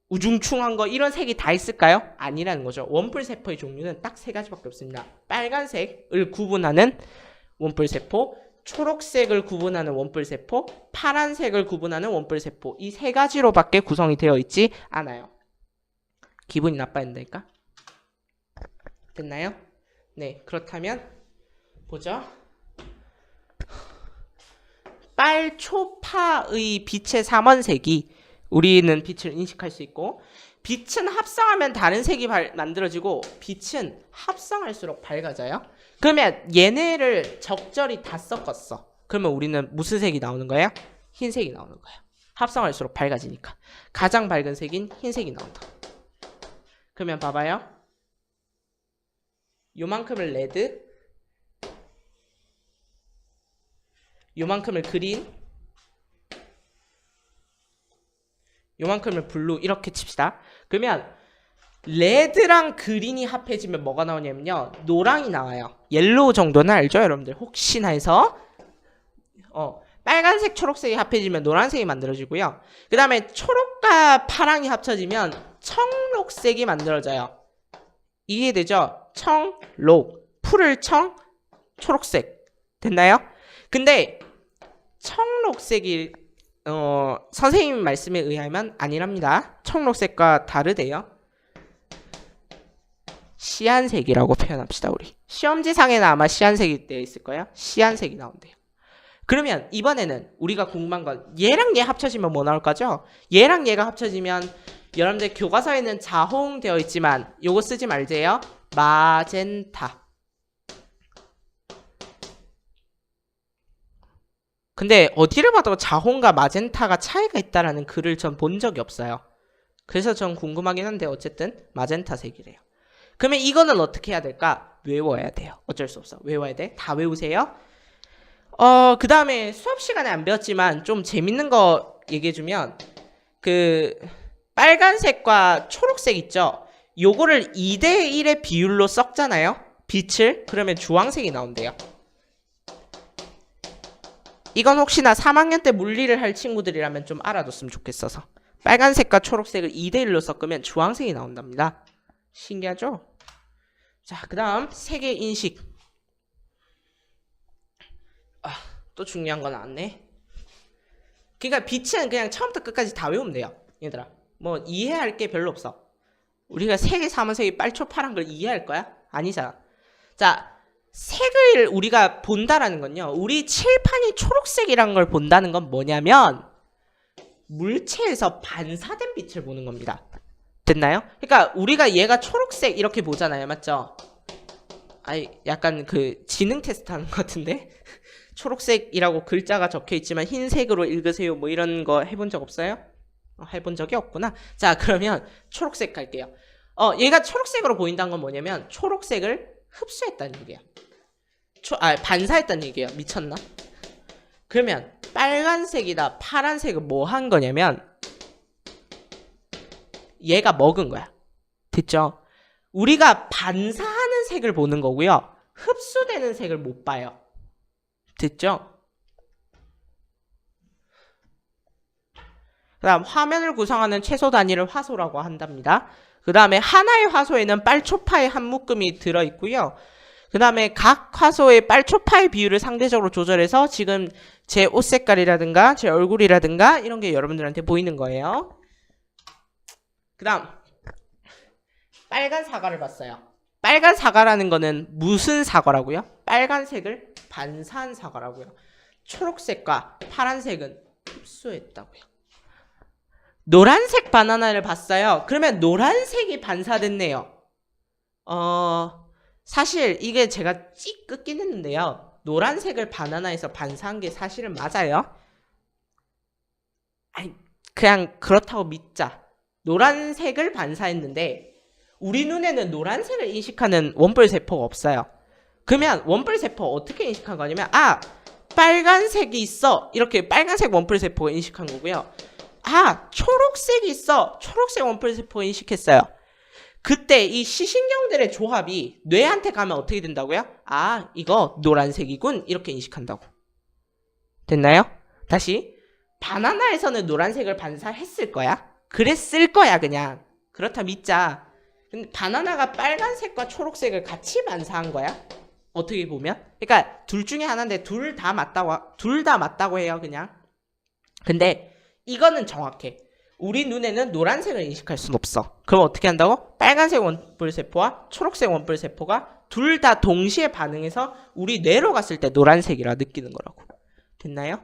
우중충한 거 이런 색이 다 있을까요? 아니라는 거죠. 원뿔세포의 종류는 딱 세 가지밖에 없습니다. 빨간색을 구분하는 원뿔세포, 초록색을 구분하는 원뿔세포, 파란색을 구분하는 원뿔세포, 이 세 가지로밖에 구성이 되어 있지 않아요. 기분이 나빠야 된다니까? 됐나요? 네, 그렇다면 보죠. 빨초파의 빛의 삼원색이 우리는 빛을 인식할 수 있고, 빛은 합성하면 다른 색이 만들어지고 빛은 합성할수록 밝아져요. 그러면 얘네를 적절히 다 섞었어. 그러면 우리는 무슨 색이 나오는 거예요? 흰색이 나오는 거예요. 합성할수록 밝아지니까. 가장 밝은 색인 흰색이 나온다. 그러면 봐봐요. 요만큼을 레드, 요만큼을 그린, 요만큼을 블루 이렇게 칩시다. 그러면 레드랑 그린이 합해지면 뭐가 나오냐면요, 노랑이 나와요. 옐로우 정도는 알죠 여러분들? 혹시나 해서 빨간색 초록색이 합해지면 노란색이 만들어지고요. 그 다음에 초록과 파랑이 합쳐지면 청록색이 만들어져요. 이해되죠? 청록, 푸를 청, 초록색. 됐나요? 근데 청록색이 선생님 말씀에 의하면 아니랍니다. 청록색과 다르대요. 시안색이라고 표현합시다. 우리 시험지상에는 아마 시안색이 되어 있을 거예요. 시안색이 나온대요. 그러면 이번에는 우리가 궁금한 건 얘랑 얘 합쳐지면 뭐 나올 거죠? 얘랑 얘가 합쳐지면 여러분들 교과서에는 자홍 되어 있지만 요거 쓰지 말재요. 마젠타. 근데 어디를 봐도 자홍과 마젠타가 차이가 있다라는 글을 전 본 적이 없어요. 그래서 전 궁금하긴 한데 어쨌든 마젠타색이래요. 그러면 이거는 어떻게 해야 될까? 외워야 돼요. 어쩔 수 없어. 외워야 돼. 다 외우세요. 그 다음에 수업 시간에 안 배웠지만 좀 재밌는 거 얘기해주면, 그 빨간색과 초록색 있죠? 요거를 2대1의 비율로 섞잖아요? 빛을. 그러면 주황색이 나온대요. 이건 혹시나 3학년 때 물리를 할 친구들이라면 좀 알아뒀으면 좋겠어서. 빨간색과 초록색을 2대1로 섞으면 주황색이 나온답니다. 신기하죠? 자, 그 다음 색의 인식. 또 중요한 거 나왔네. 그러니까 빛은 그냥 처음부터 끝까지 다 외우면 돼요. 얘들아, 뭐 이해할 게 별로 없어. 우리가 색의 삼원색이 빨초파란 걸 이해할 거야? 아니잖아. 자, 색을 우리가 본다라는 건요, 우리 칠판이 초록색이라는 걸 본다는 건 뭐냐면 물체에서 반사된 빛을 보는 겁니다. 됐나요? 그러니까 우리가 얘가 초록색 이렇게 보잖아요. 맞죠? 아이, 약간 그 지능 테스트 하는 것 같은데? 초록색이라고 글자가 적혀 있지만 흰색으로 읽으세요 뭐 이런 거 해본 적 없어요? 해본 적이 없구나. 자, 그러면 초록색 갈게요. 얘가 초록색으로 보인다는 건 뭐냐면 초록색을 흡수했다는 얘기야. 반사했다는 얘기야. 미쳤나? 그러면 빨간색이다 파란색은 뭐 한 거냐면 얘가 먹은 거야. 됐죠? 우리가 반사하는 색을 보는 거고요, 흡수되는 색을 못 봐요. 됐죠? 그다음 화면을 구성하는 최소 단위를 화소라고 한답니다. 그 다음에 하나의 화소에는 빨초파의 한 묶음이 들어있고요. 그 다음에 각 화소의 빨초파의 비율을 상대적으로 조절해서 지금 제 옷 색깔이라든가 제 얼굴이라든가 이런 게 여러분들한테 보이는 거예요. 그 다음 빨간 사과를 봤어요. 빨간 사과라는 거는 무슨 사과라고요? 빨간색을 반사한 사과라고요. 초록색과 파란색은 흡수했다고요. 노란색 바나나를 봤어요. 그러면 노란색이 반사됐네요. 사실 이게 제가 찍 끄긴 했는데요. 노란색을 바나나에서 반사한 게 사실은 맞아요. 아니, 그냥 그렇다고 믿자. 노란색을 반사했는데 우리 눈에는 노란색을 인식하는 원뿔세포가 없어요. 그러면 원뿔세포가 어떻게 인식한 거냐면 빨간색이 있어. 이렇게 빨간색 원뿔세포가 인식한 거고요. 초록색이 있어. 초록색 원뿔세포가 인식했어요. 그때 이 시신경들의 조합이 뇌한테 가면 어떻게 된다고요? 이거 노란색이군. 이렇게 인식한다고. 됐나요? 다시. 바나나에서는 노란색을 반사했을 거야. 그랬을 거야 그냥. 그렇다 믿자. 근데 바나나가 빨간색과 초록색을 같이 반사한 거야. 어떻게 보면. 그러니까 둘 중에 하나인데 둘 다 맞다고 해요 그냥. 근데 이거는 정확해. 우리 눈에는 노란색을 인식할 순 없어. 그럼 어떻게 한다고? 빨간색 원뿔세포와 초록색 원뿔세포가 둘 다 동시에 반응해서 우리 뇌로 갔을 때 노란색이라 느끼는 거라고. 됐나요?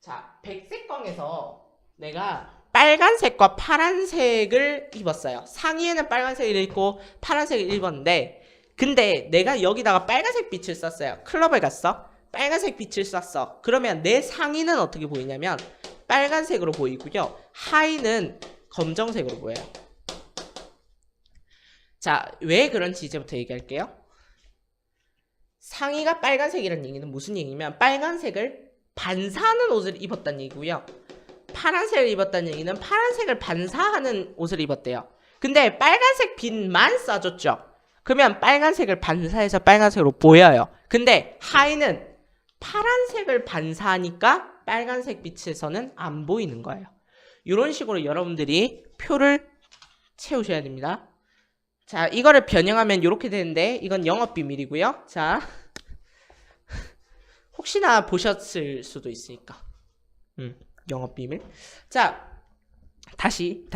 자, 백색광에서 내가 빨간색과 파란색을 입었어요. 상의에는 빨간색을 입고 파란색을 입었는데 근데 내가 여기다가 빨간색 빛을 썼어요. 클럽에 갔어. 빨간색 빛을 쐈어. 그러면 내 상의는 어떻게 보이냐면 빨간색으로 보이고요. 하의는 검정색으로 보여요. 자, 왜 그런지 이제부터 얘기할게요. 상의가 빨간색이라는 얘기는 무슨 얘기냐면 빨간색을 반사하는 옷을 입었다는 얘기고요. 파란색을 입었다는 얘기는 파란색을 반사하는 옷을 입었대요. 근데 빨간색 빛만 쏴줬죠. 그러면 빨간색을 반사해서 빨간색으로 보여요. 근데 하의는 파란색을 반사하니까 빨간색 빛에서는 안 보이는 거예요. 이런 식으로 여러분들이 표를 채우셔야 됩니다. 자, 이거를 변형하면 이렇게 되는데 이건 영업비밀이고요. 자, 혹시나 보셨을 수도 있으니까 영업비밀. 자, 다시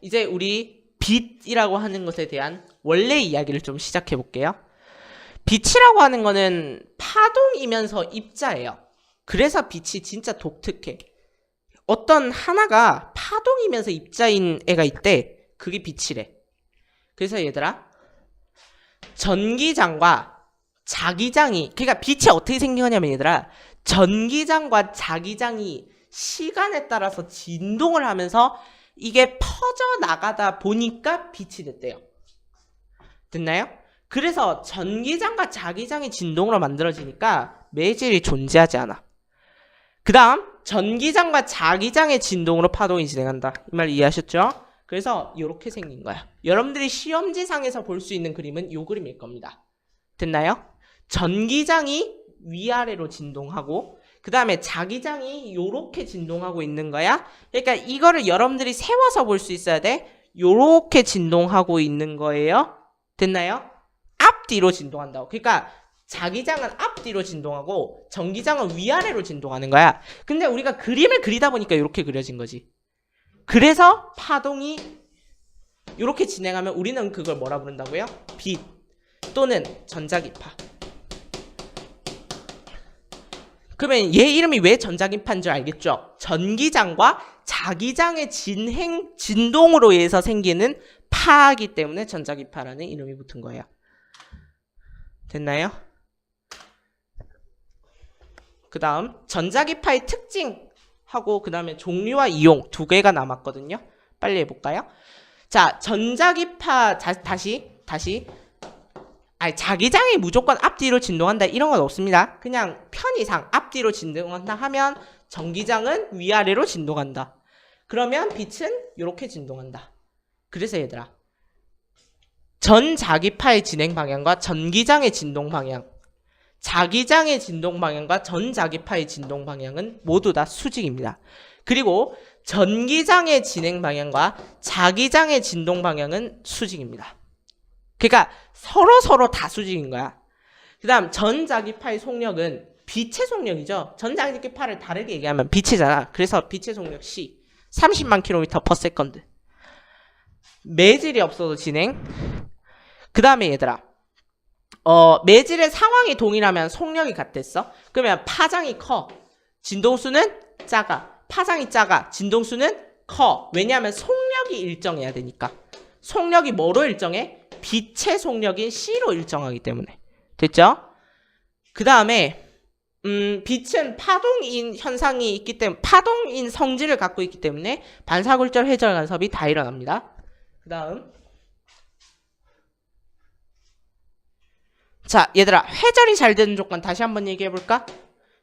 이제 우리 빛이라고 하는 것에 대한 원래 이야기를 좀 시작해 볼게요. 빛이라고 하는 거는 파동이면서 입자예요. 그래서 빛이 진짜 독특해. 어떤 하나가 파동이면서 입자인 애가 있대. 그게 빛이래. 그래서 얘들아, 전기장과 자기장이, 그러니까 빛이 어떻게 생긴 거냐면 얘들아, 전기장과 자기장이 시간에 따라서 진동을 하면서 이게 퍼져나가다 보니까 빛이 됐대요. 됐나요? 그래서 전기장과 자기장이 진동으로 만들어지니까 매질이 존재하지 않아. 그 다음 전기장과 자기장의 진동으로 파동이 진행한다. 이 말 이해하셨죠? 그래서 이렇게 생긴 거야. 여러분들이 시험지상에서 볼 수 있는 그림은 이 그림일 겁니다. 됐나요? 전기장이 위아래로 진동하고 그 다음에 자기장이 요렇게 진동하고 있는 거야. 그러니까 이거를 여러분들이 세워서 볼 수 있어야 돼. 요렇게 진동하고 있는 거예요. 됐나요? 앞뒤로 진동한다고. 그러니까 자기장은 앞뒤로 진동하고 전기장은 위아래로 진동하는 거야. 근데 우리가 그림을 그리다 보니까 이렇게 그려진 거지. 그래서 파동이 이렇게 진행하면 우리는 그걸 뭐라 부른다고요? 빛 또는 전자기파. 그러면 얘 이름이 왜 전자기파인 줄 알겠죠? 전기장과 자기장의 진동으로 인해서 생기는 파이기 때문에 전자기파라는 이름이 붙은 거예요. 됐나요? 그 다음 전자기파의 특징하고 그 다음에 종류와 이용 두 개가 남았거든요. 빨리 해볼까요? 자, 전자기파 다시 자기장이 무조건 앞뒤로 진동한다 이런 건 없습니다. 그냥 편의상 앞뒤로 진동한다 하면 전기장은 위아래로 진동한다. 그러면 빛은 이렇게 진동한다. 그래서 얘들아, 전자기파의 진행 방향과 전기장의 진동 방향, 자기장의 진동 방향과 전자기파의 진동 방향은 모두 다 수직입니다. 그리고 전기장의 진행 방향과 자기장의 진동 방향은 수직입니다. 그러니까 서로 다 수직인 거야. 그 다음 전자기파의 속력은 빛의 속력이죠. 전자기파를 다르게 얘기하면 빛이잖아. 그래서 빛의 속력 C 30만 km/s. 매질이 없어도 진행. 그 다음에 얘들아 매질의 상황이 동일하면 속력이 같댔어. 그러면 파장이 커, 진동수는 작아. 파장이 작아, 진동수는 커. 왜냐하면 속력이 일정해야 되니까. 속력이 뭐로 일정해? 빛의 속력인 C로 일정하기 때문에. 됐죠? 그 다음에 빛은 파동인 현상이 있기 때문에 파동인 성질을 갖고 있기 때문에 반사굴절 회절 간섭이 다 일어납니다. 그 다음 자 얘들아 회절이 잘 되는 조건 다시 한번 얘기해 볼까?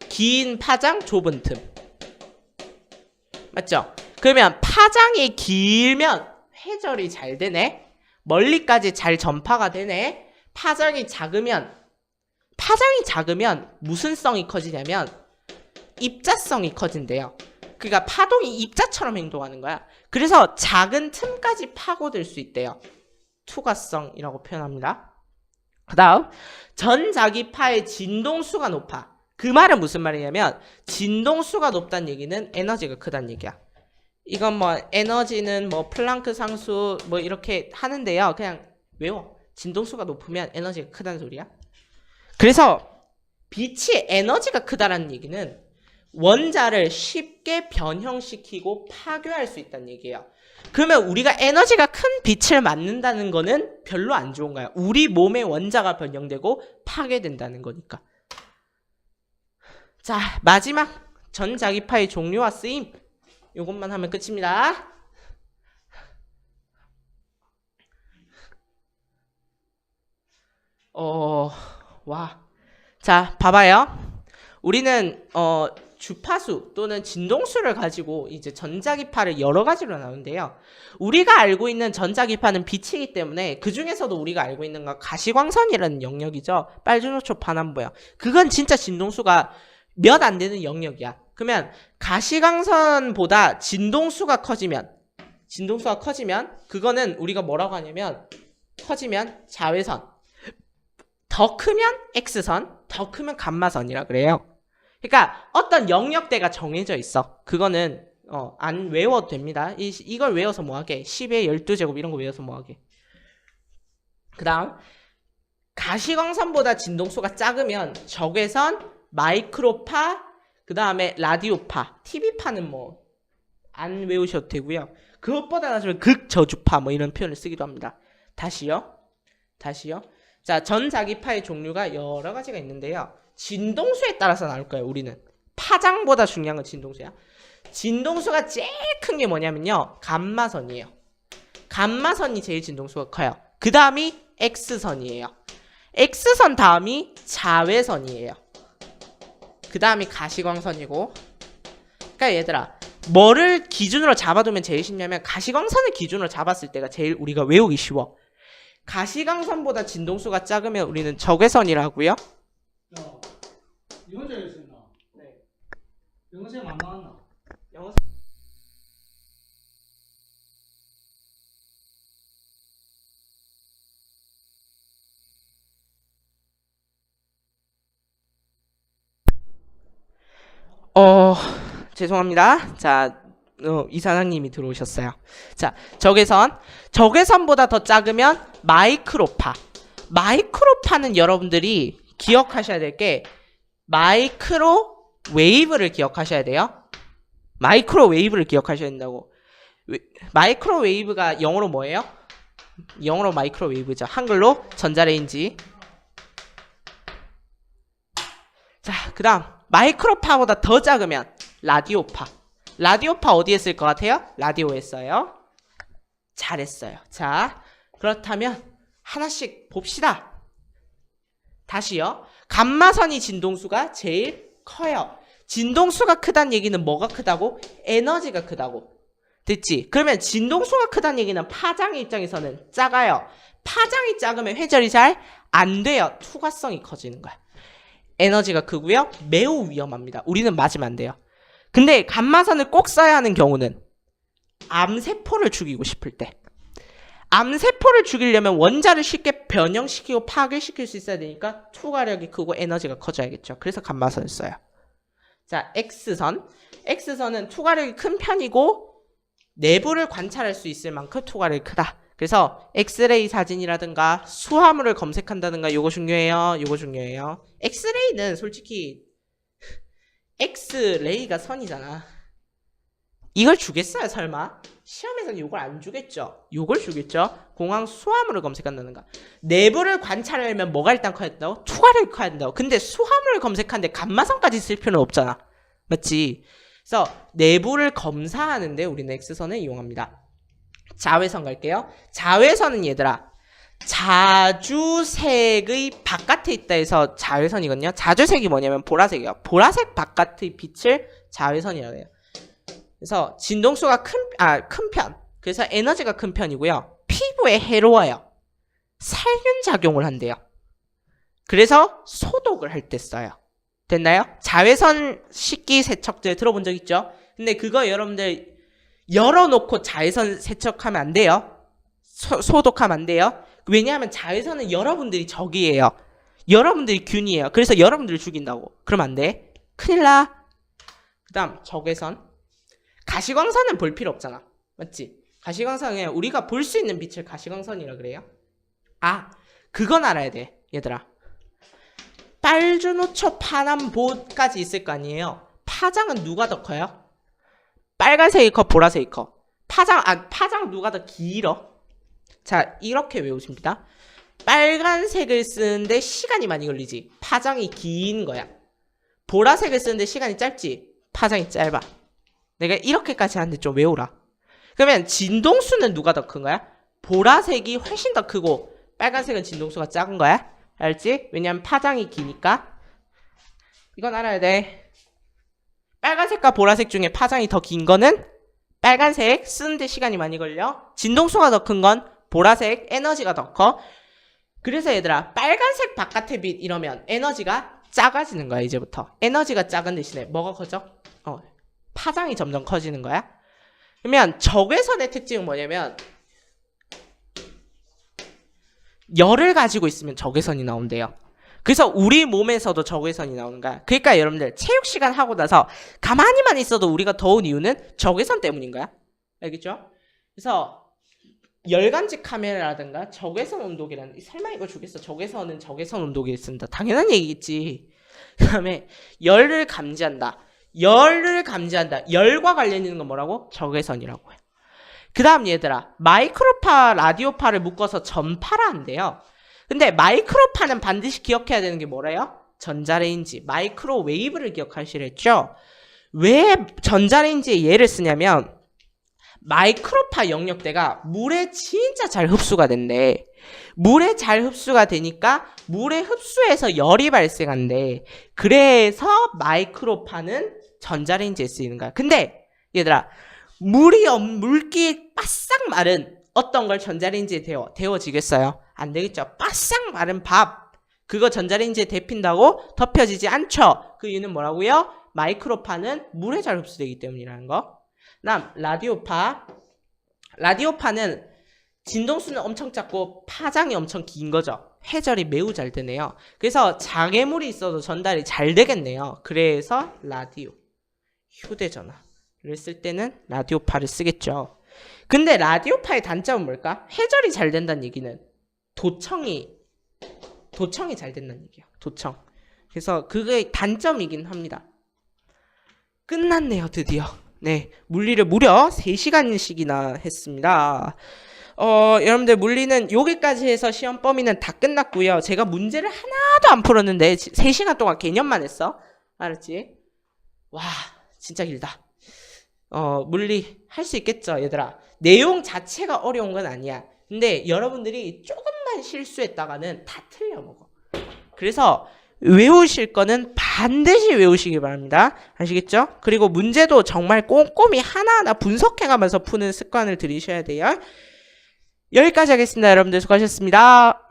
긴 파장 좁은 틈 맞죠? 그러면 파장이 길면 회절이 잘 되네. 멀리까지 잘 전파가 되네. 파장이 작으면 무슨 성이 커지냐면 입자성이 커진대요. 그러니까 파동이 입자처럼 행동하는 거야. 그래서 작은 틈까지 파고들 수 있대요. 투과성이라고 표현합니다. 그 다음 전자기파의 진동수가 높아. 그 말은 무슨 말이냐면 진동수가 높다는 얘기는 에너지가 크다는 얘기야. 이건 뭐 에너지는 뭐 플랑크 상수 뭐 이렇게 하는데요. 그냥 외워. 진동수가 높으면 에너지가 크다는 소리야. 그래서 빛이 에너지가 크다라는 얘기는 원자를 쉽게 변형시키고 파괴할 수 있다는 얘기예요. 그러면 우리가 에너지가 큰 빛을 맞는다는 거는 별로 안 좋은 거야. 우리 몸의 원자가 변형되고 파괴된다는 거니까. 자, 마지막 전자기파의 종류와 쓰임. 이것만 하면 끝입니다. 자, 봐봐요. 우리는 주파수 또는 진동수를 가지고 이제 전자기파를 여러 가지로 나누는데요. 우리가 알고 있는 전자기파는 빛이기 때문에 그 중에서도 우리가 알고 있는 건 가시광선이라는 영역이죠. 빨주노초 반환부요. 그건 진짜 진동수가 몇 안 되는 영역이야. 그러면 가시광선보다 진동수가 커지면 그거는 우리가 뭐라고 하냐면 커지면 자외선, 더 크면 X선, 더 크면 감마선이라 그래요. 그러니까 어떤 영역대가 정해져 있어. 그거는 안 외워도 됩니다. 이걸 외워서 뭐하게? 10의 12제곱 이런 거 외워서 뭐하게? 그 다음 가시광선보다 진동수가 작으면 적외선, 마이크로파, 그 다음에 라디오파, TV파는 뭐 안 외우셔도 되고요. 그것보다 나중에 극저주파 뭐 이런 표현을 쓰기도 합니다. 다시요. 자, 전자기파의 종류가 여러 가지가 있는데요. 진동수에 따라서 나올 거예요. 우리는 파장보다 중요한 건 진동수야. 진동수가 제일 큰 게 뭐냐면요, 감마선이에요. 감마선이 제일 진동수가 커요. 그 다음이 X선이에요. X선 다음이 자외선이에요. 그 다음이 가시광선이고. 그러니까 얘들아, 뭐를 기준으로 잡아두면 제일 쉽냐면 가시광선을 기준으로 잡았을 때가 제일 우리가 외우기 쉬워. 가시광선보다 진동수가 작으면 우리는 적외선이라고요. 이건 줄 알겠습니다. 네. 영어쌤 안 나왔나? 영어 죄송합니다. 자, 이사장님이 들어오셨어요. 자, 적외선보다 더 작으면 마이크로파. 마이크로파는 여러분들이 기억하셔야 될 게 마이크로웨이브를 기억하셔야 돼요. 마이크로웨이브를 기억하셔야 된다고. 마이크로웨이브가 영어로 뭐예요? 영어로 마이크로웨이브죠. 한글로 전자레인지. 자, 그 다음 마이크로파보다 더 작으면 라디오파. 라디오파 어디에 쓸 것 같아요? 라디오에 써요. 잘했어요. 자, 그렇다면 하나씩 봅시다. 다시요. 감마선이 진동수가 제일 커요. 진동수가 크다는 얘기는 뭐가 크다고? 에너지가 크다고. 됐지? 그러면 진동수가 크다는 얘기는 파장의 입장에서는 작아요. 파장이 작으면 회절이 잘 안 돼요. 투과성이 커지는 거야. 에너지가 크고요. 매우 위험합니다. 우리는 맞으면 안 돼요. 근데 감마선을 꼭 써야 하는 경우는 암세포를 죽이고 싶을 때. 암세포를 죽이려면 원자를 쉽게 변형시키고 파괴시킬 수 있어야 되니까 투과력이 크고 에너지가 커져야겠죠. 그래서 감마선을 써요. 자, X선. X선은 투과력이 큰 편이고 내부를 관찰할 수 있을 만큼 투과력이 크다. 그래서 엑스레이 사진이라든가 수화물을 검색한다든가 요거 중요해요. 요거 중요해요. 엑스레이는 솔직히 엑스레이가 선이잖아. 이걸 주겠어요, 설마? 시험에서는 이걸 안 주겠죠. 이걸 주겠죠. 공항 수화물을 검색한다든가. 내부를 관찰하려면 뭐가 일단 커야 된다고? 투과력이 커야 된다고. 근데 수화물을 검색하는데 감마선까지 쓸 필요는 없잖아. 맞지? 그래서 내부를 검사하는데 우리는 X선을 이용합니다. 자외선 갈게요. 자외선은 얘들아 자주색의 바깥에 있다 해서 자외선이거든요. 자주색이 뭐냐면 보라색이에요. 보라색 바깥의 빛을 자외선이라고 해요. 그래서 진동수가 큰 편. 그래서 에너지가 큰 편이고요. 피부에 해로워요. 살균 작용을 한대요. 그래서 소독을 할 때 써요. 됐나요? 자외선 식기 세척제 들어본 적 있죠? 근데 그거 여러분들 열어놓고 자외선 세척하면 안 돼요. 소독하면 안 돼요. 왜냐하면 자외선은 여러분들이 적이에요. 여러분들이 균이에요. 그래서 여러분들을 죽인다고. 그러면 안 돼. 큰일 나. 그 다음 적외선. 가시광선은 볼 필요 없잖아. 맞지? 가시광선은 우리가 볼 수 있는 빛을 가시광선이라 그래요. 아, 그건 알아야 돼. 얘들아. 빨주노초 파남보까지 있을 거 아니에요. 파장은 누가 더 커요? 빨간색이 커, 보라색이 커. 파장 누가 더 길어? 자, 이렇게 외우십니다. 빨간색을 쓰는데 시간이 많이 걸리지. 파장이 긴 거야. 보라색을 쓰는데 시간이 짧지. 파장이 짧아. 내가 이렇게까지 하는데 좀 외우라. 그러면 진동수는 누가 더 큰 거야? 보라색이 훨씬 더 크고 빨간색은 진동수가 작은 거야. 알지? 왜냐면 파장이 기니까. 이건 알아야 돼. 빨간색과 보라색 중에 파장이 더 긴 거는 빨간색, 쓰는데 시간이 많이 걸려. 진동수가 더 큰 건 보라색, 에너지가 더 커. 그래서 얘들아, 빨간색 바깥의 빛 이러면 에너지가 작아지는 거야, 이제부터. 에너지가 작은 대신에 뭐가 커져? 파장이 점점 커지는 거야. 그러면 적외선의 특징은 뭐냐면 열을 가지고 있으면 적외선이 나온대요. 그래서 우리 몸에서도 적외선이 나오는 거야. 그러니까 여러분들 체육 시간 하고 나서 가만히만 있어도 우리가 더운 이유는 적외선 때문인 거야. 알겠죠? 그래서 열감지 카메라라든가 적외선 온도계라는, 설마 이거 주겠어? 적외선은 적외선 온도계를 쓴다. 당연한 얘기겠지. 그 다음에 열을 감지한다. 열과 관련 있는 건 뭐라고? 적외선이라고 해요. 그 다음 얘들아, 마이크로파, 라디오파를 묶어서 전파라 한대요. 근데 마이크로파는 반드시 기억해야 되는 게 뭐래요? 전자레인지, 마이크로웨이브를 기억하시랬죠? 왜 전자레인지에 얘를 쓰냐면 마이크로파 영역대가 물에 진짜 잘 흡수가 된대. 물에 잘 흡수가 되니까 물에 흡수해서 열이 발생한대. 그래서 마이크로파는 전자레인지에 쓰이는 거야. 근데 얘들아, 물기 바싹 마른 어떤 걸 전자레인지에 데워지겠어요? 안 되겠죠. 바싹 마른 밥, 그거 전자레인지에 데핀다고 덮여지지 않죠. 그 이유는 뭐라고요? 마이크로파는 물에 잘 흡수되기 때문이라는 거. 그다음 라디오파는 진동수는 엄청 작고 파장이 엄청 긴 거죠. 회절이 매우 잘 되네요. 그래서 장애물이 있어도 전달이 잘 되겠네요. 그래서 라디오, 휴대전화를 쓸 때는 라디오파를 쓰겠죠. 근데 라디오파의 단점은 뭘까? 회절이 잘 된다는 얘기는 도청이 잘 된다는 얘기야. 도청. 그래서 그게 단점이긴 합니다. 끝났네요, 드디어. 네, 물리를 무려 3시간씩이나 했습니다. 여러분들 물리는 여기까지 해서 시험 범위는 다 끝났고요. 제가 문제를 하나도 안 풀었는데 3시간 동안 개념만 했어. 알았지? 와, 진짜 길다. 물리 할 수 있겠죠, 얘들아. 내용 자체가 어려운 건 아니야. 근데 여러분들이 조금만 실수했다가는 다 틀려먹어. 그래서 외우실 거는 반드시 외우시기 바랍니다. 아시겠죠? 그리고 문제도 정말 꼼꼼히 하나하나 분석해가면서 푸는 습관을 들이셔야 돼요. 여기까지 하겠습니다. 여러분들 수고하셨습니다.